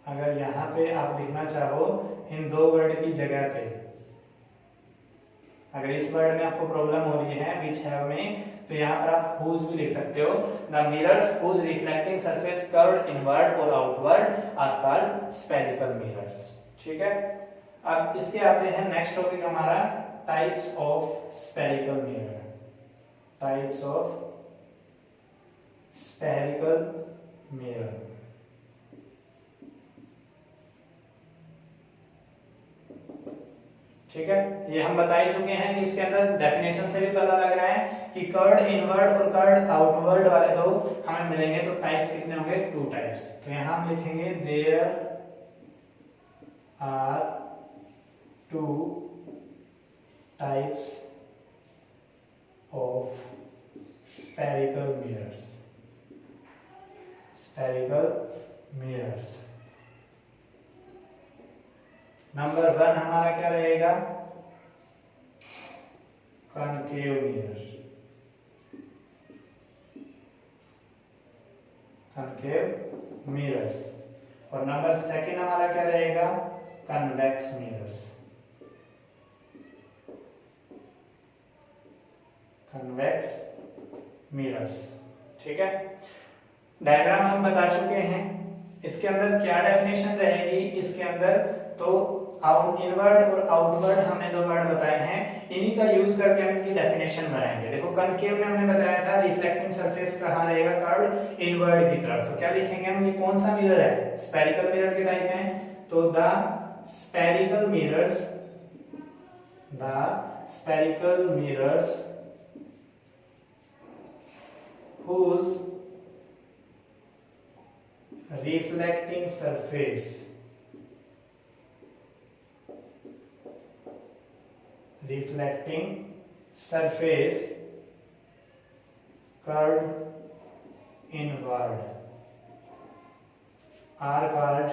अगर यहाँ पे आप लिखना चाहो इन दो वर्ड की जगह पे, अगर इस वर्ड में आपको प्रॉब्लम हो रही है which have में, तो यहाँ पर आप whose भी लिख सकते हो. The mirrors whose reflecting surface curved inward or outward are called spherical mirrors. ठीक है? अब इसके आते हैं नेक्स्ट टॉपिक हमारा types of spherical mirror. Types of spherical mirror. ठीक है, ये हम बता ही चुके हैं कि इसके अंदर डेफिनेशन से भी पता लग रहा है कि कर्ड इनवर्ड और कर्ड आउटवर्ड वाले दो हमें मिलेंगे तो टाइप्स कितने होंगे? 2 टाइप्स. तो यहां हम लिखेंगे there are 2 types of spherical mirrors. Spherical mirrors. Number 1 हमारा क्या रहेगा? Concave mirror. Concave mirrors. और नंबर 2 हमारा क्या रहेगा? Convex mirrors. Convex mirrors. ठीक है, डायग्राम हम बता चुके हैं. इसके अंदर क्या डेफिनेशन रहेगी? इसके अंदर तो इनवर्ड और आउटवर्ड हमने 2 वर्ड बताए हैं, इन्हीं का यूज करके हम इनकी डेफिनेशन बनाएंगे. देखो कनकेव में हमने बताया था रिफ्लेक्टिंग सरफेस कहां रहेगा? कर्व्ड इनवर्ड की तरफ. तो क्या लिखेंगे हम? ये कौन सा मिरर है? स्फेरिकल मिरर के टाइप में. तो the spherical mirrors whose reflecting surface curved inward are called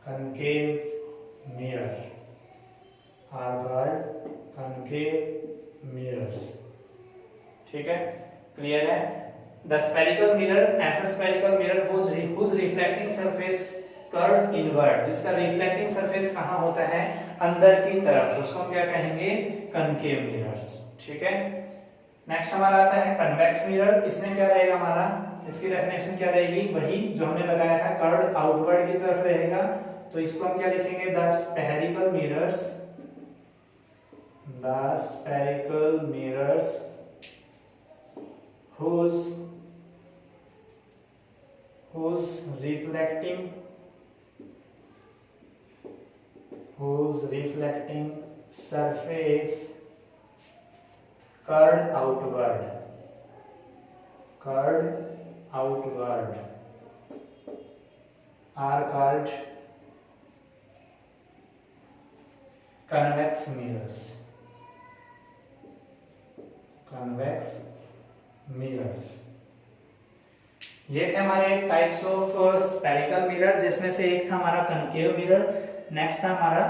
concave mirror. Are called concave mirrors. ठीक है, क्लियर है? द स्फेरिकल मिरर, ऐसा spherical mirror whose reflecting surface curved inward, जिसका रिफ्लेक्टिंग सरफेस कहां होता है? अंदर की तरफ. उसको हम क्या कहेंगे? Concave mirrors. ठीक है. नेक्स्ट हमारा आता है कन्वेक्स मिरर. इसमें क्या रहेगा हमारा? इसकी डेफिनेशन क्या रहेगी? वही जो हमने बताया था, कर्व्ड आउटवर्ड की तरफ रहेगा. तो इसको हम क्या लिखेंगे? The spherical mirrors whose reflecting surface curved outward are called convex mirrors. ये थे हमारे टाइप्स ऑफ स्फेरिकल मिरर, जिसमें से एक था हमारा कनकेव मिरर, नेक्स्ट था हमारा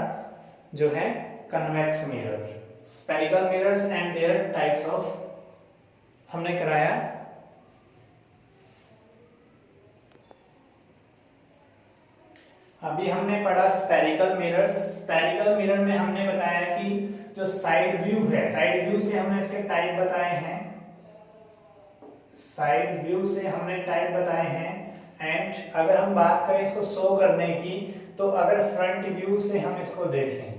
जो है convex mirror. Spherical mirrors and there types of हमने कराया. अभी हमने पढ़ा स्फेरिकल मिरर्स। स्फेरिकल मिरर में हमने बताया कि जो साइड व्यू है, साइड व्यू से हमने इसके टाइप बताए हैं, साइड व्यू से हमने टाइप बताए हैं। एंड अगर हम बात करें इसको शो करने की, तो अगर फ्रंट व्यू से हम इसको देखें,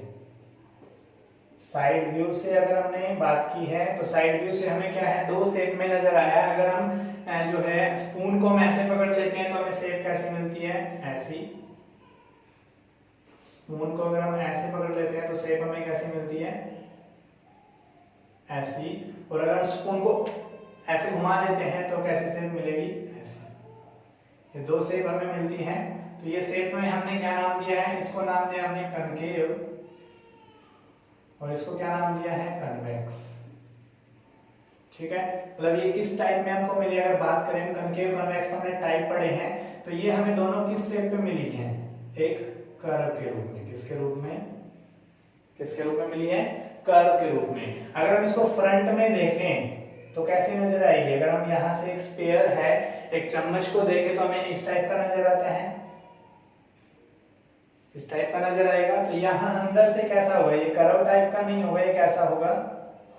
साइड व्यू से अगर हमने बात की है, तो साइड व्यू से हमें क्या है, दो शेप में नजर आया है। अगर हम जो है स्पून को हम ऐसे पकड़ लेते हैं तो हमें शेप कैसी मिलती है, ऐसी। स्पून को अगर हम ऐसे पकड़ लेते हैं तो शेप हमें कैसी मिलती है, ऐसी। और अगर हम स्पून को ऐसे घुमा देते हैं तो कैसी शेप मिलेगी, ऐसी। ये दो शेप हमें मिलती हैं। तो ये शेप में हमने क्या नाम दिया है, इसको नाम दिया हमने कनकेव, और इसको क्या नाम दिया है, कन्वेक्स। ठीक है, मतलब ये किस टाइप में हमको मिली, अगर बात करें कनकेव कन्वेक्स हमने टाइप पढ़े हैं, तो ये हमें दोनों किस शेप पे मिली है, एक कर्व के रूप में। किसके रूप में, किसके रूप में मिली है, कर्व के रूप में। अगर हम इसको फ्रंट में देखें तो कैसी नजर आएगी, अगर हम यहाँ से एक स्फीयर है, एक चम्मच को देखें तो हमें इस टाइप का नजर आता है, इस टाइप का नजर आएगा। तो यहाँ अंदर से कैसा होगा, ये कर्व टाइप का नहीं होगा, ये कैसा होगा,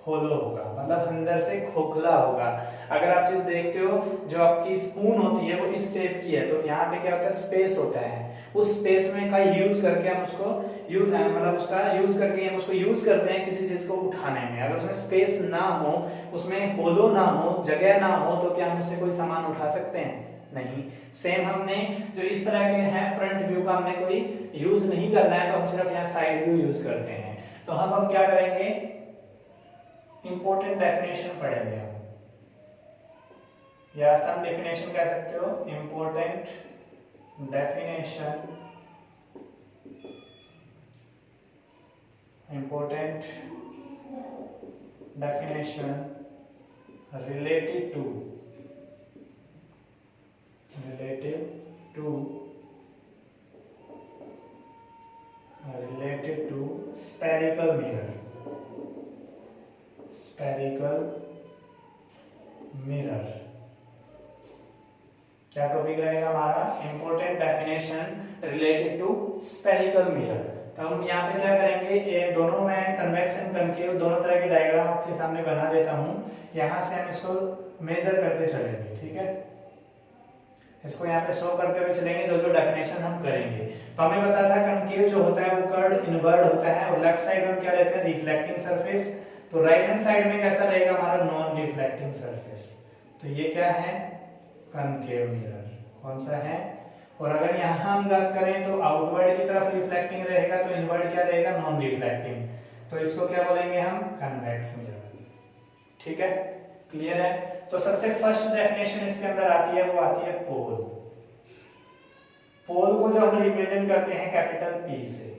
होलो होगा, मतलब अंदर से खोखला होगा। अगर आप चीज देखते हो, जो आपकी स्पून होती है वो इस शेप की है, तो यहाँ पे क्या होता है, स्पेस होता है। उस स्पेस में का यूज करके हम उसको मतलब उसका यूज करके हम उसको यूज करते हैं किसी चीज को उठाने में। अगर उसमें स्पेस ना हो, उसमें होलो ना हो, जगह ना हो, तो क्या हम उससे कोई सामान उठा सकते हैं, नहीं। सेम हमने जो इस तरह के हैं, फ्रंट व्यू का हमने कोई यूज नहीं करना है, तो हम सिर्फ यहाँ साइड व्यू यूज करते हैं। तो हम क्या करेंगे, इंपॉर्टेंट डेफिनेशन पढ़ेंगे हम, या सम डेफिनेशन कह सकते हो, important definition, important definition related to spherical mirror, spherical mirror। क्या टॉपिक रहेगा हमारा, important definition related to spherical mirror. तो हम यहाँ पे क्या करेंगे, ये दोनों मैं कन्वेक्स एंड कनकेव दोनों तरह के डायग्राम आपके सामने बना देता हूँ। यहाँ से हम इसको मेजर करते चलेंगे, ठीक है, इसको यहाँ पे शो करते हुए चलेंगे जो जो डेफिनेशन हम करेंगे। तो हमें पता था कनकेव जो होता है वो कर्व्ड इनवर्ड होता है, और लेफ्ट साइड में हम क्या लेते हैं, रिफ्लेक्टिंग सरफेस। तो राइट हैंड साइड में कैसा रहेगा हमारा, नॉन रिफ्लेक्टिंग सरफेस। तो ये क्या है, कनकेव मिरर, कौन सा है। और अगर यहाँ हम बात करें तो आउटवर्ड की तरफ रिफ्लेक्टिंग रहेगा, तो इनवर्ड क्या रहेगा, नॉन रिफ्लेक्टिंग। तो इसको क्या बोलेंगे हम, कन्वेक्स मिरर। ठीक है, क्लियर है। तो सबसे फर्स्ट डेफिनेशन इसके अंदर आती है, वो आती है पोल। पोल को जो हम रिप्रेजेंट करते हैं कैपिटल P से,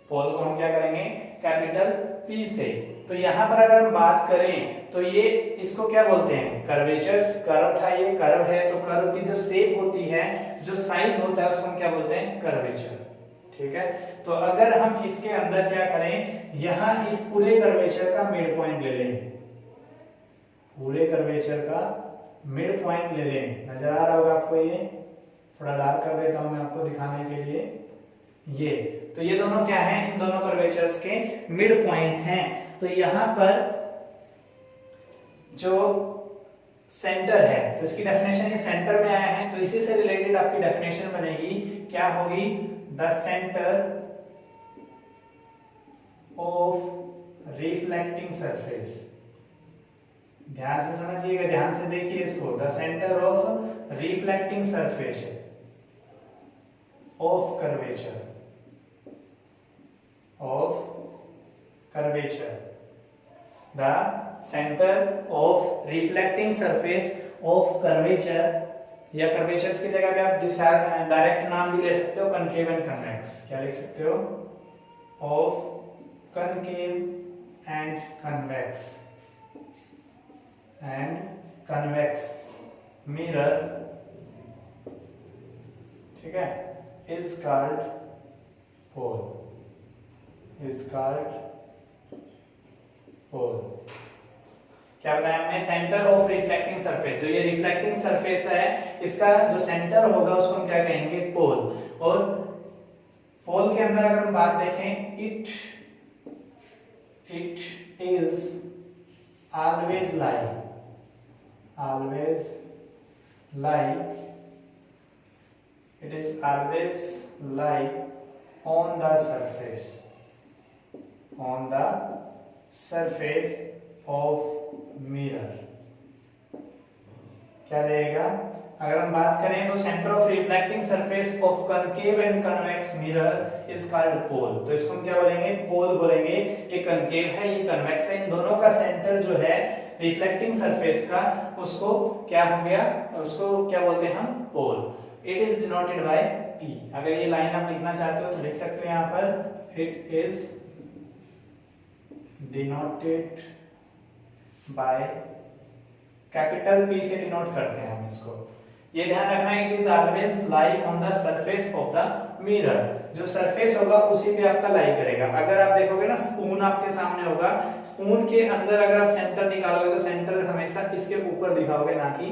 पोल को हम क्या करेंगे, कैपिटल P से। तो यहाँ पर अगर हम बात करें तो ये इसको क्या बोलते हैं, कर्वेचर्स। कर्व था, ये कर्व है, तो कर्व की जो शेप होती है, जो साइज होता है, उसको हम क्या बोलते हैं, कर्वेचर। ठीक है, तो अगर हम इसके अंदर क्या करें, यहाँ इस पूरे कर्वेचर का मिड पॉइंट ले लें, पूरे कर्वेचर का मिड पॉइंट ले लें। नजर आ रहा होगा आपको, ये थोड़ा डार्क कर देता हूं मैं आपको दिखाने के लिए। ये तो ये दोनों क्या हैं, इन दोनों कर्वेचर्स के मिड पॉइंट हैं। तो यहां पर जो सेंटर है, तो इसकी डेफिनेशन ये सेंटर में आया है, तो इसी से रिलेटेड आपकी डेफिनेशन बनेगी, क्या होगी, the centre of reflecting surface. ध्यान से समझिएगा, ध्यान से देखिए इसको, the centre of reflecting surface of curvature, the centre of reflecting surface of curvature, या कर्वेचर्स की जगह पे आप डायरेक्ट नाम भी ले सकते हो, कनकेव एंड कन्वेक्स। क्या लिख सकते हो, of concave and convex mirror, ठीक है, is called pole, is called pole. क्या बताया हमने, सेंटर ऑफ रिफ्लेक्टिंग सरफेस। जो ये रिफ्लेक्टिंग सरफेस है इसका जो सेंटर होगा उसको हम क्या कहेंगे, पोल। और पोल के अंदर अगर हम बात देखें, it is always lie on the surface of mirror। क्या रहेगा, अगर हम बात करें तो centre of reflecting surface of concave and convex mirror is called pole. तो इसको हम क्या बोलेंगे, पोल बोलेंगे। ये कनकेव है, ये कन्वेक्स है, इन दोनों का सेंटर जो है रिफ्लेक्टिंग सरफेस का, उसको क्या हो गया, उसको क्या बोलते हैं हम, pole. It is denoted by P। अगर ये लाइन आप लिखना चाहते हो तो लिख सकते हो यहाँ पर, it is denoted by capital P से डिनोट करते हैं हम इसको। ये ध्यान रखना, it is always lie on the surface of the mirror. जो सरफेस होगा उसी पे आपका लाई करेगा। अगर आप देखोगे ना, स्पून आपके सामने होगा, स्पून के अंदर अगर आप सेंटर निकालोगे तो सेंटर हमेशा इसके ऊपर दिखाओगे, ना कि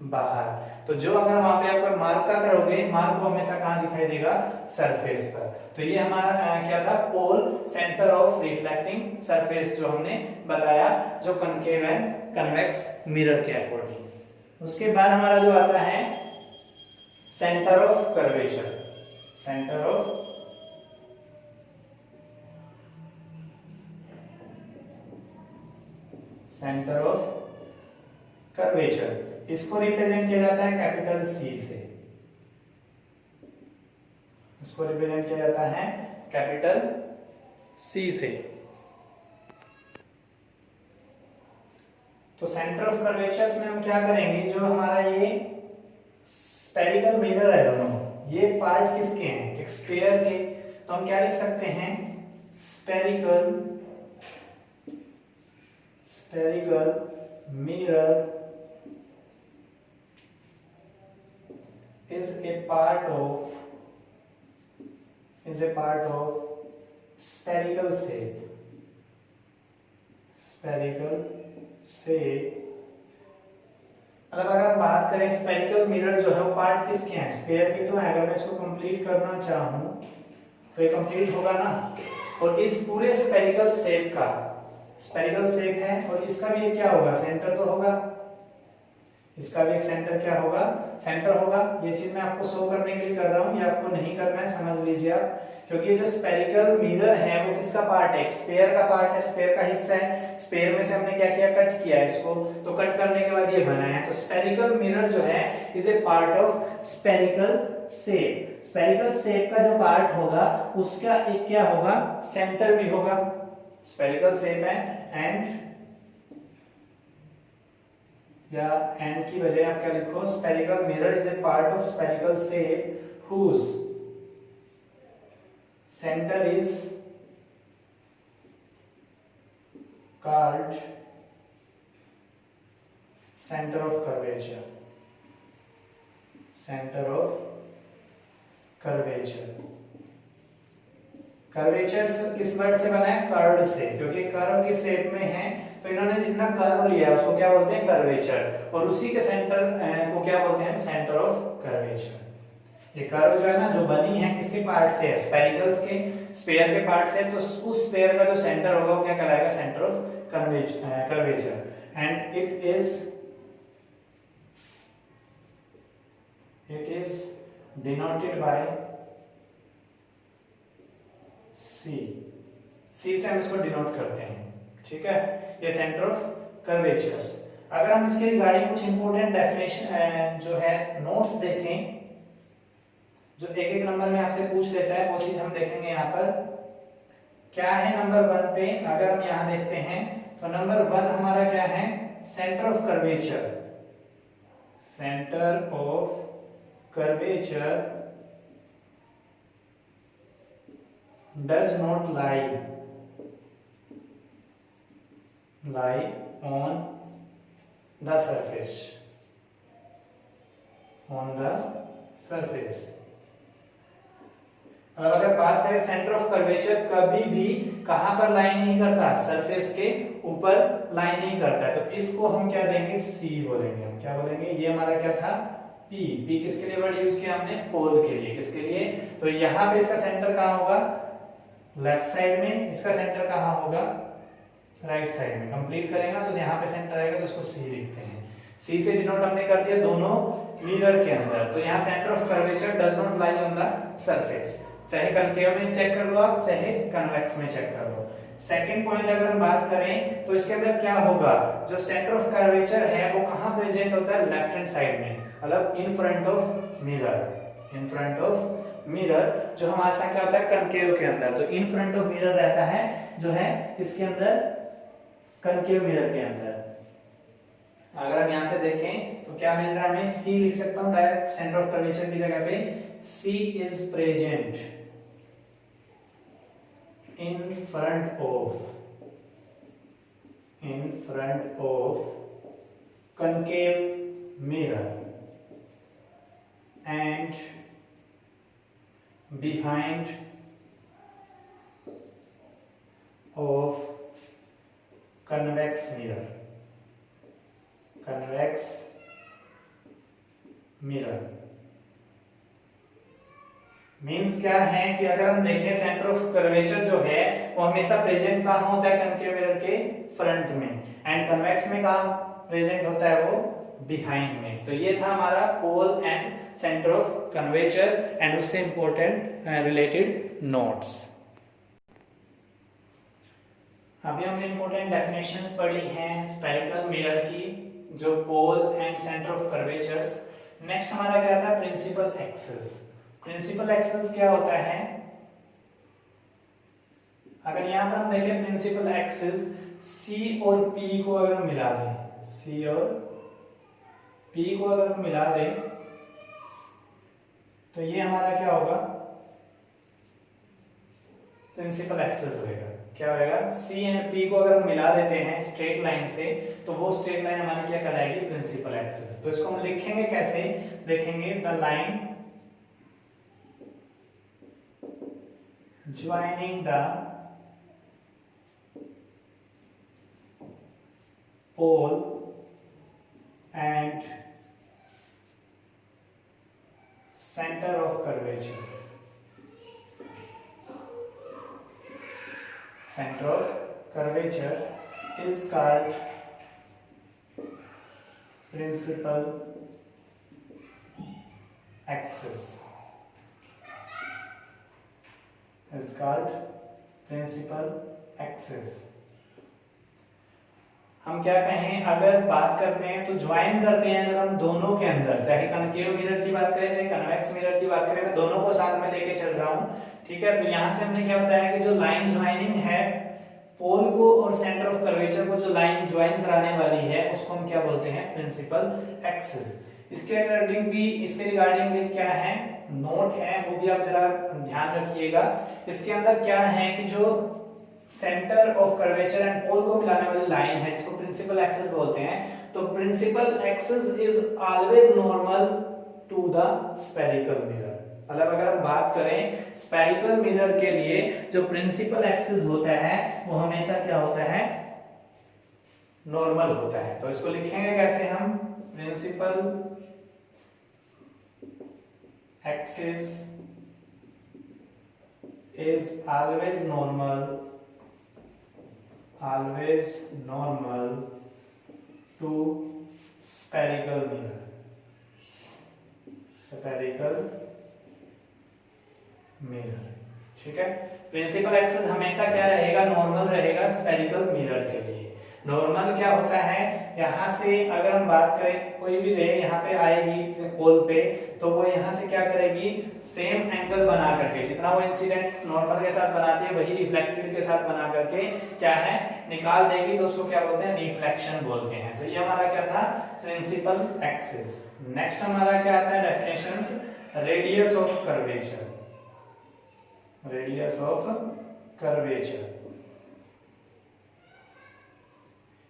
बाहर। तो जो अगर वहां पे आप मार्क का करोगे, मार्क को हमेशा कहां दिखाई देगा, सरफेस पर। तो ये हमारा क्या था, पोल, सेंटर ऑफ रिफ्लेक्टिंग सरफेस जो हमने बताया, जो कनकेव एंड कन्वेक्स मिरर के अकॉर्डिंग। उसके बाद हमारा जो आता है centre of curvature. Centre of curvature, इसको रिप्रेजेंट किया जाता है कैपिटल C से। इसको रिप्रेजेंट किया जाता है कैपिटल C से। तो सेंटर ऑफ कर्वेचर्स में हम क्या करेंगे, जो हमारा ये स्फेरिकल मिरर है दोनों, ये पार्ट किसके हैं, एक स्फीयर के। तो हम क्या लिख सकते हैं, spherical mirror is a part of spherical shape। मतलब अगर हम बात करें, स्फेरिकल मिरर जो है वो पार्ट किसके हैं, स्फीयर के तो है। अगर मैं इसको कंप्लीट करना चाहूं तो ये कंप्लीट होगा ना। और इस पूरे स्फेरिकल शेप है, और इसका भी क्या होगा, सेंटर तो होगा। इसका भी एक सेंटर क्या होगा, सेंटर होगा। ये चीज मैं आपको शो करने के लिए कर रहा हूं, ये आपको नहीं करना है, समझ लीजिए आप। क्योंकि ये जो स्फेरिकल मिरर है वो किसका पार्ट है, स्फीयर का पार्ट है, स्फीयर का हिस्सा है। स्फीयर में से हमने क्या किया, कट किया इसको। तो कट करने के बाद ये बना है। तो स्फेरिकल मिरर जो है is a part of spherical shape. Spherical shape का जो पार्ट होगा उसका एक क्या होगा, सेंटर भी होगा। स्फेरिकल शेप है, एंड या एंड की बजाय आप क्या लिखो, spherical mirror is a part of spherical shape whose centre is called center of curvature। Centre of curvature. Curvature किस वर्ड से बना है, कर्व से, क्योंकि कर्व के शेप में है तो इन्होंने जितना कर्व लिया उसको क्या बोलते हैं, कर्वेचर। और उसी के सेंटर को क्या बोलते हैं, सेंटर ऑफ कर्वेचर। ये कर्व जो है ना, जो बनी है किसके पार्ट से है, स्फेरिकल्स के, स्फीयर के पार्ट से। तो उस स्फीयर का जो सेंटर होगा वो क्या कहलाएगा, centre of curvature. And it is denoted bye C। C से हम इसको डिनोट करते हैं, ठीक है। ये सेंटर ऑफ कर्वेचर्स। अगर हम इसके रिगार्डिंग कुछ इंपॉर्टेंट डेफिनेशन जो है नोट्स देखें, जो एक एक नंबर में आपसे पूछ लेता है, वो चीज हम देखेंगे यहाँ पर। क्या है नंबर 1 पे, अगर हम यहाँ देखते हैं तो नंबर 1 हमारा क्या है, centre of curvature. Centre of curvature does not lie on the surface। अब अगर बात करें सेंटर ऑफ कर्वेचर कभी भी कहां पर लाइन नहीं करता, सरफेस के ऊपर लाइन नहीं करता है, तो इसको हम क्या देंगे, सी बोलेंगे। हम क्या बोलेंगे, ये हमारा क्या था, पी। पी किसके लिए वर्ड यूज किया हमने, पोल के लिए। किसके लिए, तो यहाँ पे इसका सेंटर कहाँ होगा, लेफ्ट साइड में, इसका सेंटर कहाँ होगा, राइट साइड में। कंप्लीट करेंगे ना तो यहाँ पे सेंटर आएगा, तो इसको सी लिखते हैं। सी से डिनोट हमने कर दिया दोनों मिरर के अंदर। तो यहाँ centre of curvature does not lie on the surface, चाहे कनकेव में चेक कर लो आप, चाहे कन्वेक्स में चेक कर लो। सेकंड पॉइंट अगर हम बात करें तो इसके अंदर क्या होगा, जो सेंटर ऑफ कर्वेचर है वो कहाँ प्रेजेंट होता है, लेफ्ट हैंड साइड में, मतलब इन front of mirror. In front of mirror जो हमारे साथ क्या होता है, कनकेव के अंदर। तो इन फ्रंट ऑफ मिरर रहता है जो है इसके अंदर, कनकेव मिरर के अंदर। अगर हम यहां से देखें तो क्या मिल रहा है हमें, सी लिख सकता हूं डायरेक्ट सेंटर ऑफ कर्वेचर की जगह पे, C is present in front of concave mirror and behind of convex mirror means क्या है कि अगर हम देखें सेंटर ऑफ कर्वेचर जो है वो हमेशा प्रेजेंट कहाँ होता है, कनकेव मिरर के फ्रंट में, एंड कन्वेक्स में कहाँ प्रेजेंट होता है, वो बिहाइंड में। तो ये था हमारा pole and centre of curvature and उससे इंपॉर्टेंट रिलेटेड नोट्स। अभी हमने इंपॉर्टेंट डेफिनेशंस पढ़ी हैं स्फेरिकल मिरर की, जो pole and centre of curvatures. Next हमारा क्या था, प्रिंसिपल एक्सिस। प्रिंसिपल एक्सिस क्या होता है, अगर यहां पर हम देखें प्रिंसिपल एक्सिस, सी और पी को अगर हम मिला दें, सी और पी को अगर हम मिला दें तो ये हमारा क्या होगा, प्रिंसिपल एक्सिस होगा। क्या होगा, सी एंड पी को अगर हम मिला देते हैं स्ट्रेट लाइन से, तो वो स्ट्रेट लाइन हमारी क्या कहलाएगी, प्रिंसिपल एक्सिस। तो इसको हम लिखेंगे कैसे, देखेंगे, the line joining the pole and center of curvature, is called principal axis, is called principal axis। हम क्या कहें, अगर बात करते हैं तो ज्वाइन करते हैं अगर हम दोनों के अंदर, चाहे कनकेव मिरर की बात करें चाहे कन्वेक्स मिरर की बात करें, मैं दोनों को साथ में लेके चल रहा हूं, ठीक है। तो यहां से हमने क्या बताया कि जो लाइन ज्वाइनिंग है पोल को और सेंटर ऑफ कर्वेचर को, जो लाइन ज्वाइन कराने वाली है उसको हम क्या बोलते हैं, प्रिंसिपल एक्सिस। इसके रिगार्डिंग भी क्या है, नोट है, वो भी आप जरा ध्यान रखिएगा। इसके अंदर क्या है कि जो centre of curvature and pole को मिलाने वाली लाइन है जिसको प्रिंसिपल एक्सिस बोलते हैं, तो principal axis is always normal to the spherical mirror. मतलब अगर हम बात करें स्फेरिकल मिरर के लिए जो प्रिंसिपल एक्सिस होता है वो हमेशा क्या होता है, नॉर्मल होता है। तो इसको लिखेंगे कैसे हम, principal axis is always normal to spherical mirror, ठीक है। प्रिंसिपल एक्सिस हमेशा क्या रहेगा, नॉर्मल रहेगा स्फेरिकल मिरर के लिए। नॉर्मल क्या होता है, यहाँ से अगर हम बात करें कोई भी रे यहाँ पे आएगी पोल पे, तो वो यहाँ से क्या करेगी, सेम एंगल बना करके, जितना वो इंसिडेंट नॉर्मल के साथ बनाती है वही रिफ्लेक्टेड के साथ बना करके क्या है, निकाल देगी। तो उसको क्या बोलते हैं, रिफ्लेक्शन बोलते हैं। तो ये हमारा क्या था, प्रिंसिपल एक्सिस। नेक्स्ट हमारा क्या आता है, डेफिनेशंस, रेडियस ऑफ कर्वेचर।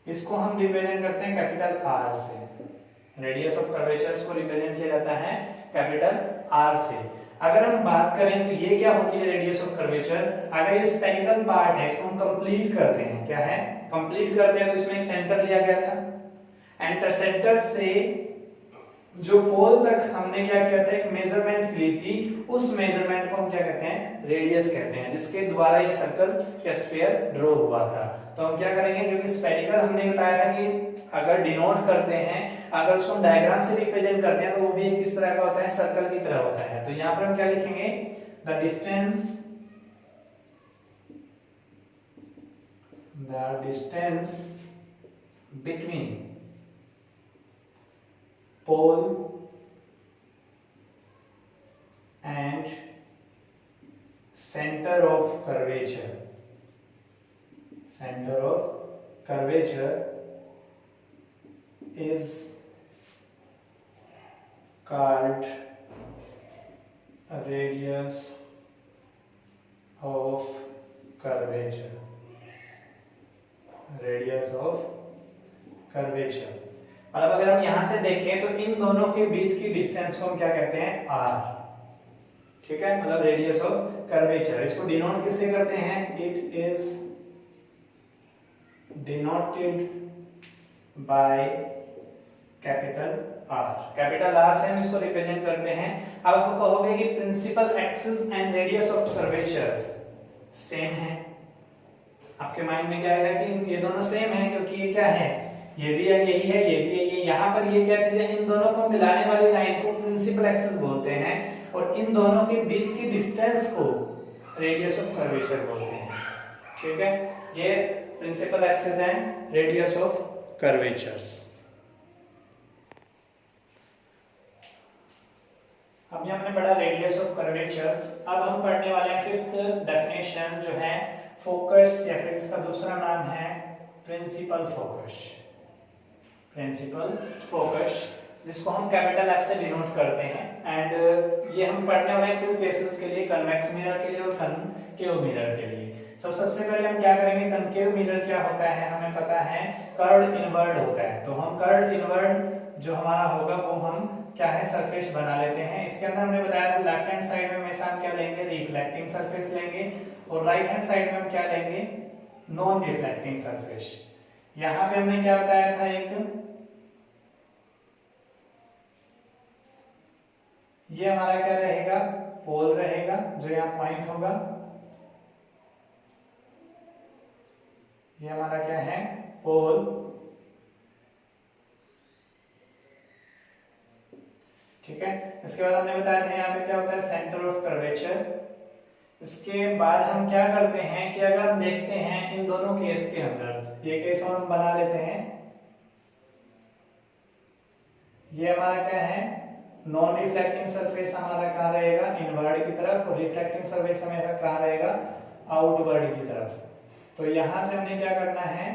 इसको हम रिप्रेजेंट करते हैं कैपिटल आर से। रेडियस ऑफ कर्वेचर को रिप्रेजेंट किया जाता है कैपिटल आर से। अगर हम बात करें तो ये क्या होती है रेडियस ऑफ कर्वेचर, अगर ये स्फेरिकल पार्ट है इसको हम कंप्लीट करते हैं, क्या है कंप्लीट करते हैं, तो इसमें एक सेंटर लिया गया था, एंड सेंटर से जो पोल तक हमने क्या किया था एक मेजरमेंट ली थी, उस मेजरमेंट को हम क्या कहते हैं रेडियस कहते हैं, जिसके द्वारा ये सर्कल या स्फीयर ड्रॉ हुआ था। तो हम क्या करेंगे, क्योंकि स्फेरिकल हमने बताया था कि अगर डिनोट करते हैं, अगर उसको डायग्राम से रिप्रेजेंट करते हैं तो वो भी किस तरह का होता है, सर्कल की तरह होता है। तो यहाँ पर हम क्या लिखेंगे, the distance between pole and center of curvature is called radius of curvature. मतलब अगर हम यहां से देखें तो इन दोनों के बीच की डिस्टेंस को हम क्या कहते हैं, r, ठीक है, मतलब रेडियस ऑफ कर्वेचर। इसको डिनोट किससे करते हैं, it is denoted by capital R से हम इसको रिप्रेजेंट करते हैं। अब आप कहोगे कि principal axis and radius of curvatures same है, आपके माइंड में क्या आएगा कि ये दोनों सेम है, क्योंकि ये क्या है, ये भी है, यही है, ये भी है, ये यहाँ पर ये क्या चीज है, इन दोनों को मिलाने वाली लाइन को प्रिंसिपल एक्सिस बोलते हैं, और इन दोनों के बीच की डिस्टेंस को रेडियस ऑफ कर्वेचर बोलते हैं, ठीक है। ये principal axis and radius of curvatures. अभी हमने पढ़ा रेडियस ऑफ कर्वेचर्स, अब हम पढ़ने वाले हैं फिफ्थ डेफिनेशन जो है फोकस, या फिर इसका दूसरा नाम है प्रिंसिपल फोकस, जिसको हम कैपिटल F से डिनोट करते हैं। एंड ये हम पढ़ने वाले हैं टू केसेस के लिए, कन्वेक्स मिरर के लिए और कनकेव मिरर के लिए। तो सबसे पहले हम क्या करेंगे, कनकेव मिरर क्या होता है, हमें पता है कर्व्ड इनवर्ड होता है, तो हम कर्व्ड इनवर्ड जो हमारा होगा वो हम क्या है सरफेस बना लेते हैं। इसके अंदर हमने बताया था लेफ्ट हैंड साइड में हमेशा हम क्या लेंगे, रिफ्लेक्टिंग सरफेस लेंगे, और राइट हैंड साइड में हम क्या लेंगे, नॉन रिफ्लेक्टिंग सरफेस। यहाँ पे हमने क्या बताया था, एक ये हमारा क्या रहेगा, पोल रहेगा जो यहाँ पॉइंट होगा, ये हमारा क्या है पोल, ठीक है। इसके बाद हमने बताया था यहाँ पे क्या होता है सेंटर ऑफ कर्वेचर। इसके बाद हम क्या करते हैं कि अगर हम देखते हैं इन दोनों केस के अंदर, ये केस हम बना लेते हैं, ये हमारा क्या है नॉन रिफ्लेक्टिंग सरफेस हमारा कहाँ रहेगा, इनवर्ड की तरफ, और रिफ्लेक्टिंग सरफेस हमेशा कहाँ रहेगा, आउटवर्ड की तरफ। तो यहां से हमने क्या करना है,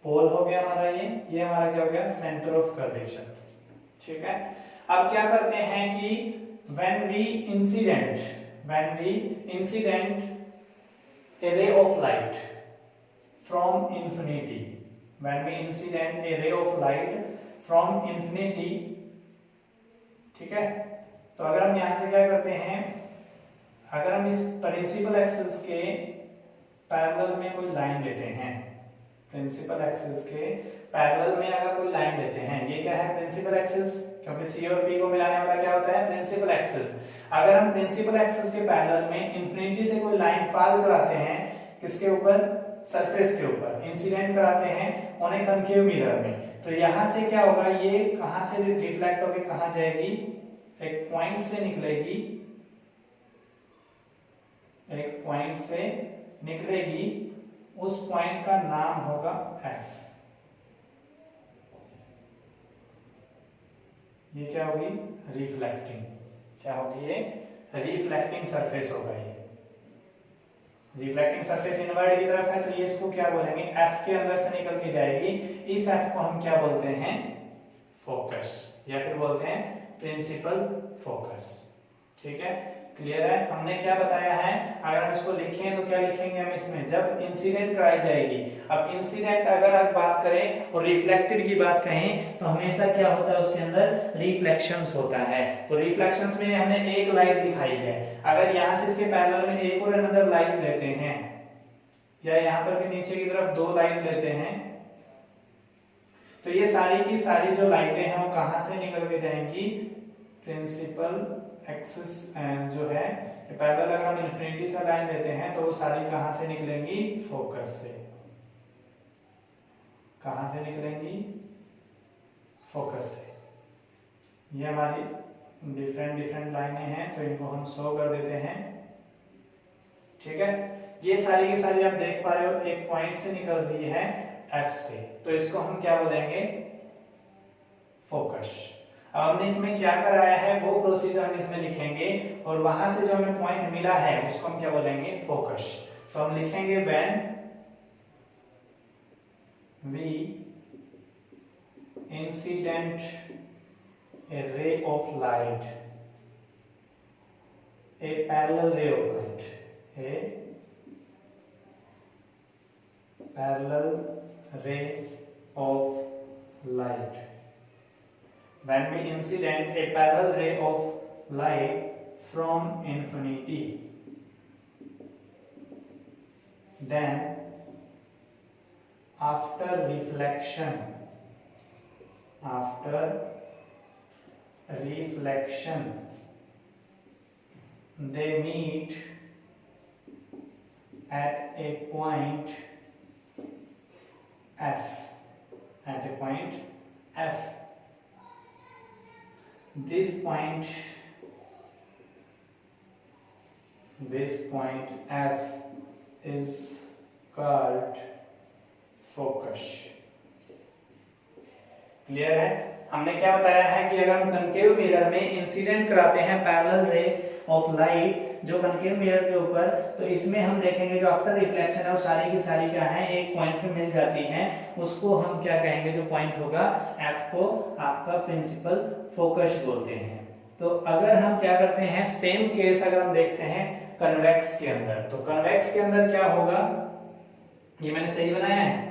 पोल हो गया हमारा, ये हमारा क्या हो गया सेंटर ऑफ कर्वेचर, ठीक है। अब क्या करते हैं कि when we incident a ray of light from infinity, ठीक है। तो अगर हम यहां से क्या करते हैं, अगर हम इस प्रिंसिपल एक्सिस के पैरेलल में कोई लाइन लेते हैं, प्रिंसिपल एक्सिस के पैरेलल में अगर कोई लाइन लेते हैं, ये क्या है प्रिंसिपल एक्सिस, क्योंकि सी और पी को मिलाने वाला क्या होता है प्रिंसिपल एक्सिस। अगर हम प्रिंसिपल एक्सिस के पैरेलल में इंफिनिटी से कोई लाइन फॉल कराते हैं, किसके ऊपर, सरफेस के ऊपर इंसिडेंट कराते हैं ऑन ए कनकेव मिरर में, तो यहां से क्या होगा, ये कहां से रिफ्लेक्ट होकर कहां जाएगी, एक पॉइंट से निकलेगी, एक पॉइंट से निकलेगी, उस पॉइंट का नाम होगा F। ये क्या होगी, रिफ्लेक्टिंग, क्या होगी, ये रिफ्लेक्टिंग सरफेस होगा। ये रिफ्लेक्टिंग सरफेस इनवर्ड की तरफ है, तो ये इसको क्या बोलेंगे, F के अंदर से निकल के जाएगी, इस F को हम क्या बोलते हैं, फोकस, या फिर बोलते हैं प्रिंसिपल फोकस, ठीक है, क्लियर है। हमने क्या बताया है, अगर हम इसको लिखें तो क्या लिखेंगे हम इसमें, जब इंसिडेंट कराई जाएगी। अब इंसिडेंट अगर आप बात करें और रिफ्लेक्टेड की बात कहें तो हमेशा क्या होता है उसके अंदर रिफ्लेक्शंस होता है। तो रिफ्लेक्शंस में हमने एक लाइट दिखाई है, अगर यहाँ से इसके पैरेलल में एक और अनदर लाइट लेते हैं, या यहाँ पर भी नीचे की तरफ दो लाइट लेते हैं, तो ये सारी की सारी जो लाइटें हैं वो कहां से निकल के जाएंगी, प्रिंसिपल एक्सिस जो है पैरेलल, अगर हम इन्फिनिटी से लाइन लेते हैं तो वो सारी कहां से निकलेंगी, फोकस से। कहां से निकलेंगी, फोकस से। ये हमारी डिफरेंट लाइनें हैं, तो इनको हम शो कर देते हैं। ठीक है, ये सारी की सारी आप देख पा रहे हो एक पॉइंट से निकल रही है, F से, तो इसको हम क्या बोलेंगे, फोकस। अब हमने इसमें क्या कराया है वो प्रोसीजर हम इसमें लिखेंगे, और वहां से जो हमें पॉइंट मिला है उसको हम क्या बोलेंगे, फोकस। तो हम लिखेंगे when we incident a ray of light, a parallel ray of light, a parallel ray of light, when we incident a parallel ray of light from infinity, then after reflection they meet at a point F, at a point F. This point F is called focus. Clear है। हमने क्या बताया है कि अगर हम कनकेव मिरर में इंसिडेंट कराते हैं पैरेलल रे ऑफ लाइट जो कनकेव मिरर के ऊपर, तो इसमें हम देखेंगे जो आफ्टर रिफ्लेक्शन है वो सारी की सारी क्या है, एक पॉइंट पे मिल जाती हैं। उसको हम क्या कहेंगे, जो पॉइंट होगा F को आपका प्रिंसिपल फोकस बोलते हैं। तो अगर हम क्या करते हैं, सेम केस अगर हम देखते हैं कन्वेक्स के अंदर, तो कन्वेक्स के अंदर क्या होगा, ये मैंने सही बनाया है,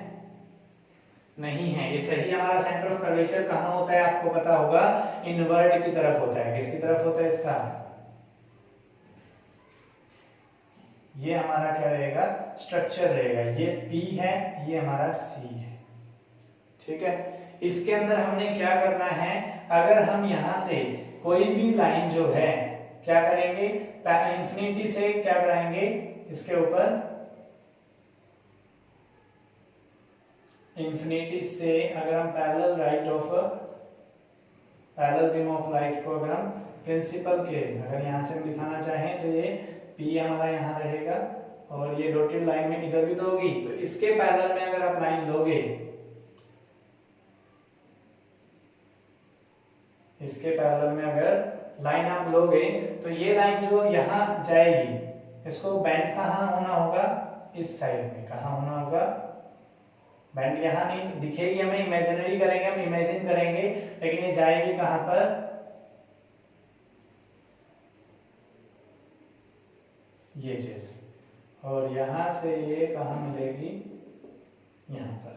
नहीं है ये सही। हमारा सेंटर ऑफ कर्वेचर कहाँ होता है आपको पता होगा, इनवर्ड की तरफ होता है। किसकी तरफ होता है इसका, ये हमारा क्या रहेगा, स्ट्रक्चर रहेगा। ये P है, ये हमारा C है। ठीक है, इसके अंदर हमने क्या करना है, अगर हम यहां से कोई भी लाइन जो है क्या करेंगे, इंफिनिटी से क्या कराएंगे, इसके ऊपर इंफिनिटी से अगर हम पैरेलल बीम ऑफ लाइट को अगर हम प्रिंसिपल के अगर यहां से हम दिखाना चाहें तो ये P हमारा यहाँ रहेगा, और ये डॉटेड लाइन में इधर भी तो होगी, तो इसके पैरेलल में अगर आप लाइन लोगे, इसके पैरेलल में अगर लाइन आप लोगे तो ये लाइन जो यहाँ जाएगी, इसको बैंड कहाँ होना होगा, इस साइड में। कहाँ होना होगा, बैंड यहाँ नहीं दिखेगी हमें, इमेजिनरी करेंगे, हम इमेजिन करेंगे, लेकिन ये जाएगी कहाँ पर, ये चीज, और यहां से ये कहां मिलेगी, यहां पर।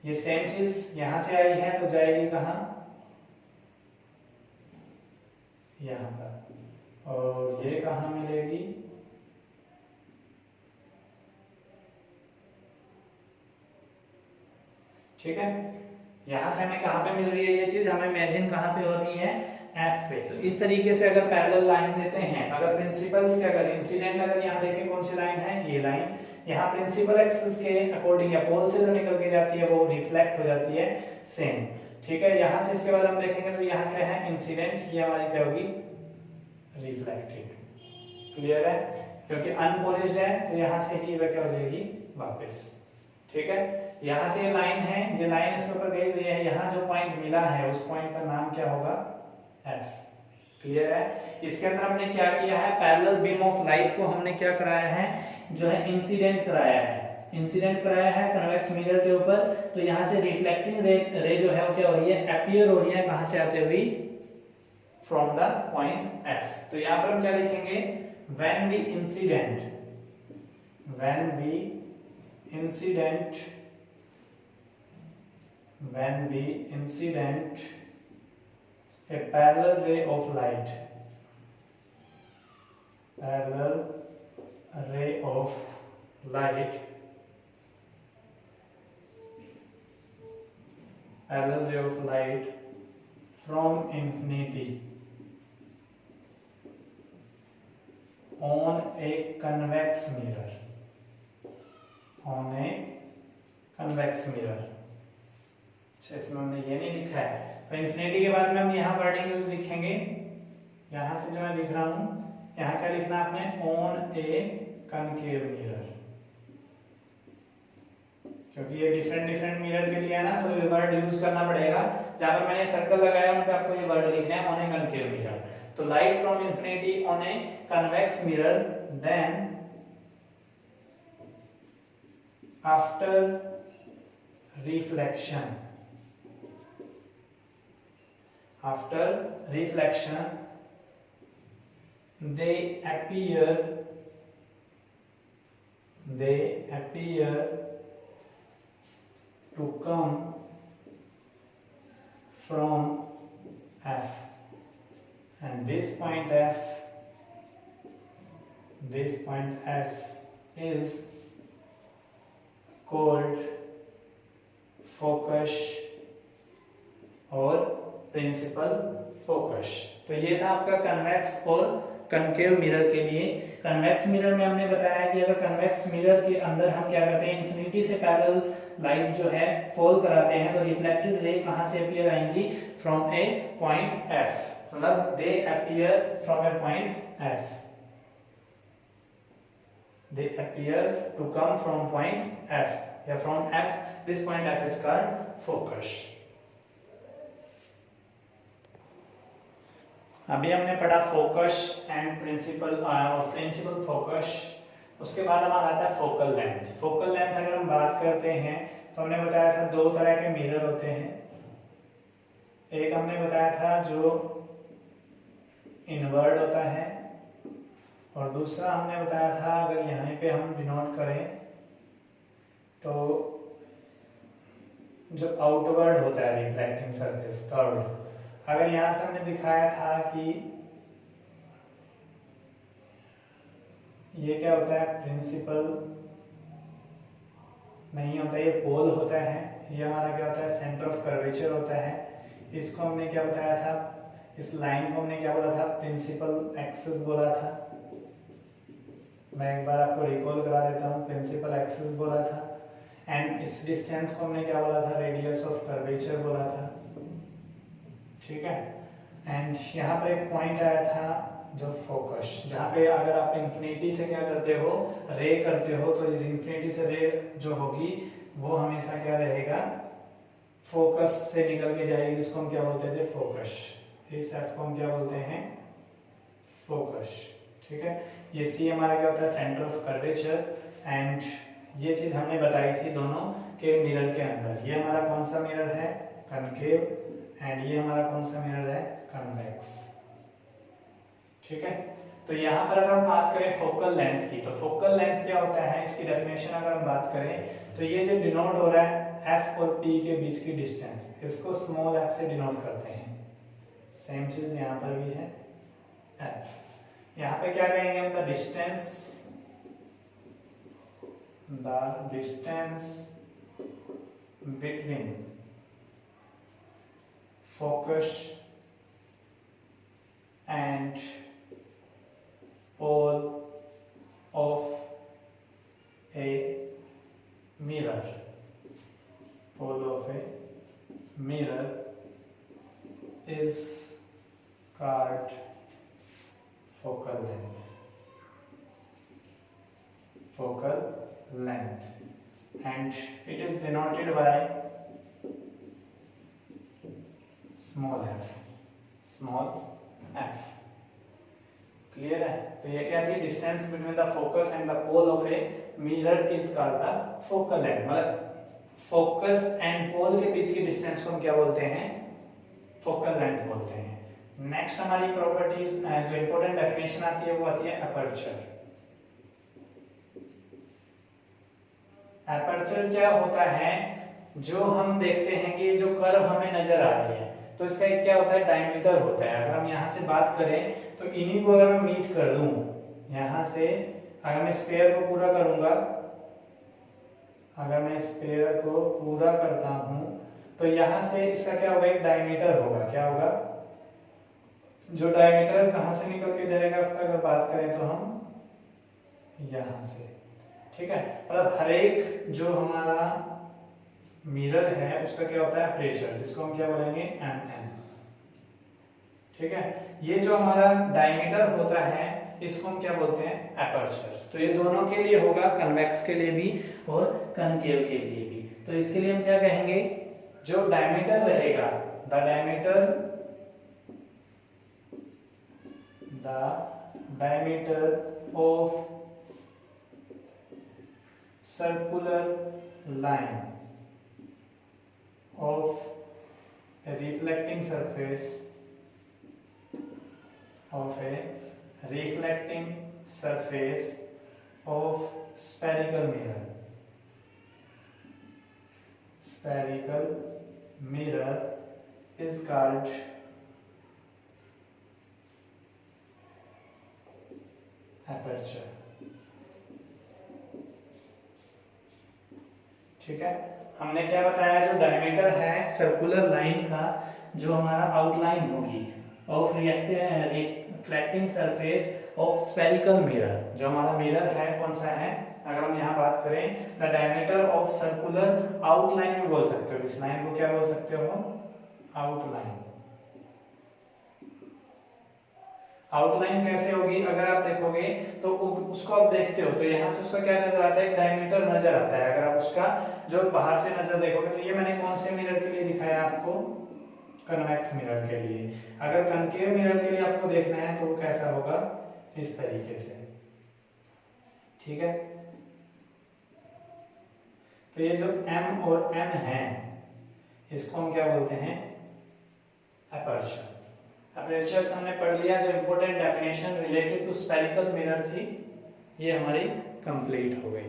ये सेम चीज यहां से आई है तो जाएगी कहां, यहां पर, और ये कहां मिलेगी, ठीक है। यहां से हमें कहां पे मिल रही है ये चीज, हमें इमेजिन कहां पे हो रही है, F पे। तो इस तरीके से अगर पैरेलल लाइन देते हैं, अगर प्रिंसिपल्स के अगर इंसिडेंट अगर यहाँ देखें कौन सी लाइन है, ये लाइन, यहाँ प्रिंसिपल एक्सिस के अकॉर्डिंग या पोल से जो निकल के जाती है वो रिफ्लेक्ट हो जाती है सेम। ठीक है, यहाँ से इसके बाद हम देखेंगे तो यहाँ क्या है, इंसिडेंट, ये हमारी क्या होगी, रिफ्लेक्टेड। क्लियर है, क्योंकि अनपॉलिश्ड है तो यहाँ से ही वह क्या हो जाएगी, वापस। ठीक है, यहाँ से ये लाइन है, ये लाइन इसके ऊपर गई हुई है, यहाँ जो पॉइंट मिला है उस पॉइंट का नाम क्या होगा, F। क्लियर है। इसके अंदर हमने क्या किया है, पैरेलल बीम ऑफ लाइट को हमने क्या कराया है, जो है इंसिडेंट कराया है, इंसिडेंट कराया है कन्वेक्स मिरर के ऊपर। तो यहाँ से रिफ्लेक्टिंग रे जो है वो क्या हो रही है, अपीयर हो रही है, कहाँ से आते हुए, from the point F. तो यहाँ पर हम क्या लिखेंगे, when we incident a parallel ray of light from infinity on a convex mirror. अच्छा, इसमें हमने ये नहीं लिखा है, तो इंफिनिटी के बाद में हम यहाँ वर्डिंग यूज लिखेंगे। यहाँ से जो मैं लिख रहा हूँ, यहाँ क्या लिखना है आपने, ऑन ए कनकेव मिरर, क्योंकि ये डिफरेंट मिरर के लिए है ना, तो ये वर्ड यूज करना पड़ेगा। जहां पर मैंने सर्कल लगाया उन पे आपको ये वर्ड लिखना है, ऑन ए कनकेव मिरर। तो light from infinity on a convex mirror, then after reflection they appear to come from F, and this point F is called focus और प्रिंसिपल फोकस। तो ये था आपका कन्वेक्स और कनकेव मिरर के लिए। कन्वेक्स मिरर में हमने बताया कि अगर कन्वेक्स मिरर के अंदर हम क्या करते हैं, इंफिनिटी से पैरेलल लाइट जो है फॉल कराते हैं, तो रिफ्लेक्टेड रे कहां से अपीयर आएंगी, फ्रॉम ए पॉइंट एफ, मतलब they appear from a point F, they appear to come from point F या from F, this point F is called focus. अभी हमने पढ़ा फोकस एंड प्रिंसिपल फोकस। उसके बाद हमारा आता है फोकल लेंथ। फोकल लेंथ अगर हम बात करते हैं तो हमने बताया था दो तरह के मिरर होते हैं। एक हमने बताया था जो इनवर्ड होता है, और दूसरा हमने बताया था, अगर यहाँ पे हम डिनोट करें तो जो आउटवर्ड होता है रिफ्लेक्टिंग सरफेस कर्व। अगर यहां से हमने दिखाया था कि ये क्या होता है, प्रिंसिपल नहीं होता, ये पोल होता है, ये हमारा क्या होता है, सेंटर ऑफ कर्वेचर होता है। इसको हमने क्या बताया था, इस लाइन को हमने क्या बोला था, प्रिंसिपल एक्सिस बोला था। मैं एक बार आपको रिकॉल करा देता हूँ, प्रिंसिपल एक्सिस बोला था। एंड इस डिस्टेंस को हमने क्या बोला था, रेडियस ऑफ कर्वेचर बोला था, ठीक है। एंड यहाँ पर एक पॉइंट आया था जो फोकस, जहाँ पे अगर आप इंफिनिटी से क्या करते हो, रे करते हो, तो इंफिनिटी से रे जो होगी वो हमेशा क्या रहेगा, फोकस से निकल के जाएगी, जिसको हम क्या बोलते थे, फोकस। इस एफ को हम क्या बोलते हैं, फोकस, ठीक है। ये सी हमारा क्या होता है, सेंटर ऑफ कर्वेचर। एंड ये चीज हमने बताई थी दोनों के मिरर के अंदर। ये हमारा कौन सा मिरर है, कनकेव, एंड ये हमारा कौन सा मिरर है, कन्वेक्स, ठीक है। तो यहाँ पर अगर हम बात करें फोकल लेंथ की, तो फोकल लेंथ क्या होता है, इसकी डेफिनेशन अगर हम बात करें तो ये जो डिनोट हो रहा है एफ और पी के बीच की डिस्टेंस, इसको स्मॉल एफ से डिनोट करते हैं। सेम चीज यहाँ पर भी है, एफ। यहाँ पे क्या कहेंगे हम, the distance between focus and pole of a mirror is called focal length, and it is denoted by small F. Clear है। तो ये क्या थी, distance between the focus and the pole of a mirror is called the focal length. मतलब फोकस एंड पोल के बीच की डिस्टेंस को हम क्या बोलते हैं, फोकल लेंथ बोलते हैं। नेक्स्ट हमारी प्रॉपर्टीज जो इंपॉर्टेंट डेफिनेशन आती है वो आती है अपर्चर। अपर्चर क्या होता है, जो हम देखते हैं कि जो कर्व हमें नजर आ रही है तो इसका एक क्या होता है, डायमीटर होता है। अगर हम यहाँ से बात करें तो इन्हीं को अगर मैं मीट कर दूं, यहाँ से अगर मैं स्फीयर को पूरा करूंगा, अगर मैं स्फीयर को पूरा करता हूं तो यहाँ से इसका क्या होगा, एक डायमीटर होगा। क्या होगा, जो डायमीटर कहाँ से निकल के जाएगा आपका, अगर बात करें तो हम यहाँ से, ठीक है। मतलब हर एक जो हमारा मिरर है उसका क्या होता है, अपर्चर, जिसको हम क्या बोलेंगे, एम एन, ठीक है। ये जो हमारा डायमीटर होता है इसको हम क्या बोलते हैं, अपर्चर्स। तो ये दोनों के लिए होगा, कन्वेक्स के लिए भी और कनकेव के लिए भी। तो इसके लिए हम क्या कहेंगे, जो डायमीटर रहेगा, the diameter of circular line of a reflecting surface of spherical mirror is called aperture, ठीक है। हमने क्या बताया, जो डायमीटर है सर्कुलर लाइन का, जो हमारा आउटलाइन होगी of reflecting surface of spherical mirror, जो हमारा मिरर है कौन सा है, अगर हम यहाँ बात करें the diameter of circular outline भी बोल सकते हो, इस लाइन को क्या बोल सकते हो, आउटलाइन। आउटलाइन कैसे होगी, अगर आप देखोगे तो उसको आप देखते हो तो यहाँ से उसका क्या नजर आता है, एक डायमीटर नजर आता है। अगर आप उसका जो बाहर से नजर देखोगे तो ये मैंने कौन से मिरर के लिए दिखाया आपको, कन्वेक्स मिरर के लिए। अगर कनकेव मिरर के लिए आपको देखना है तो वो कैसा होगा, इस तरीके से, ठीक है। तो ये जो M और N है इसको हम क्या बोलते हैं, अपर्चर। अपर्चर हमने पढ़ लिया, जो important definition related to spherical mirror थी ये हमारी कंप्लीट हो गई।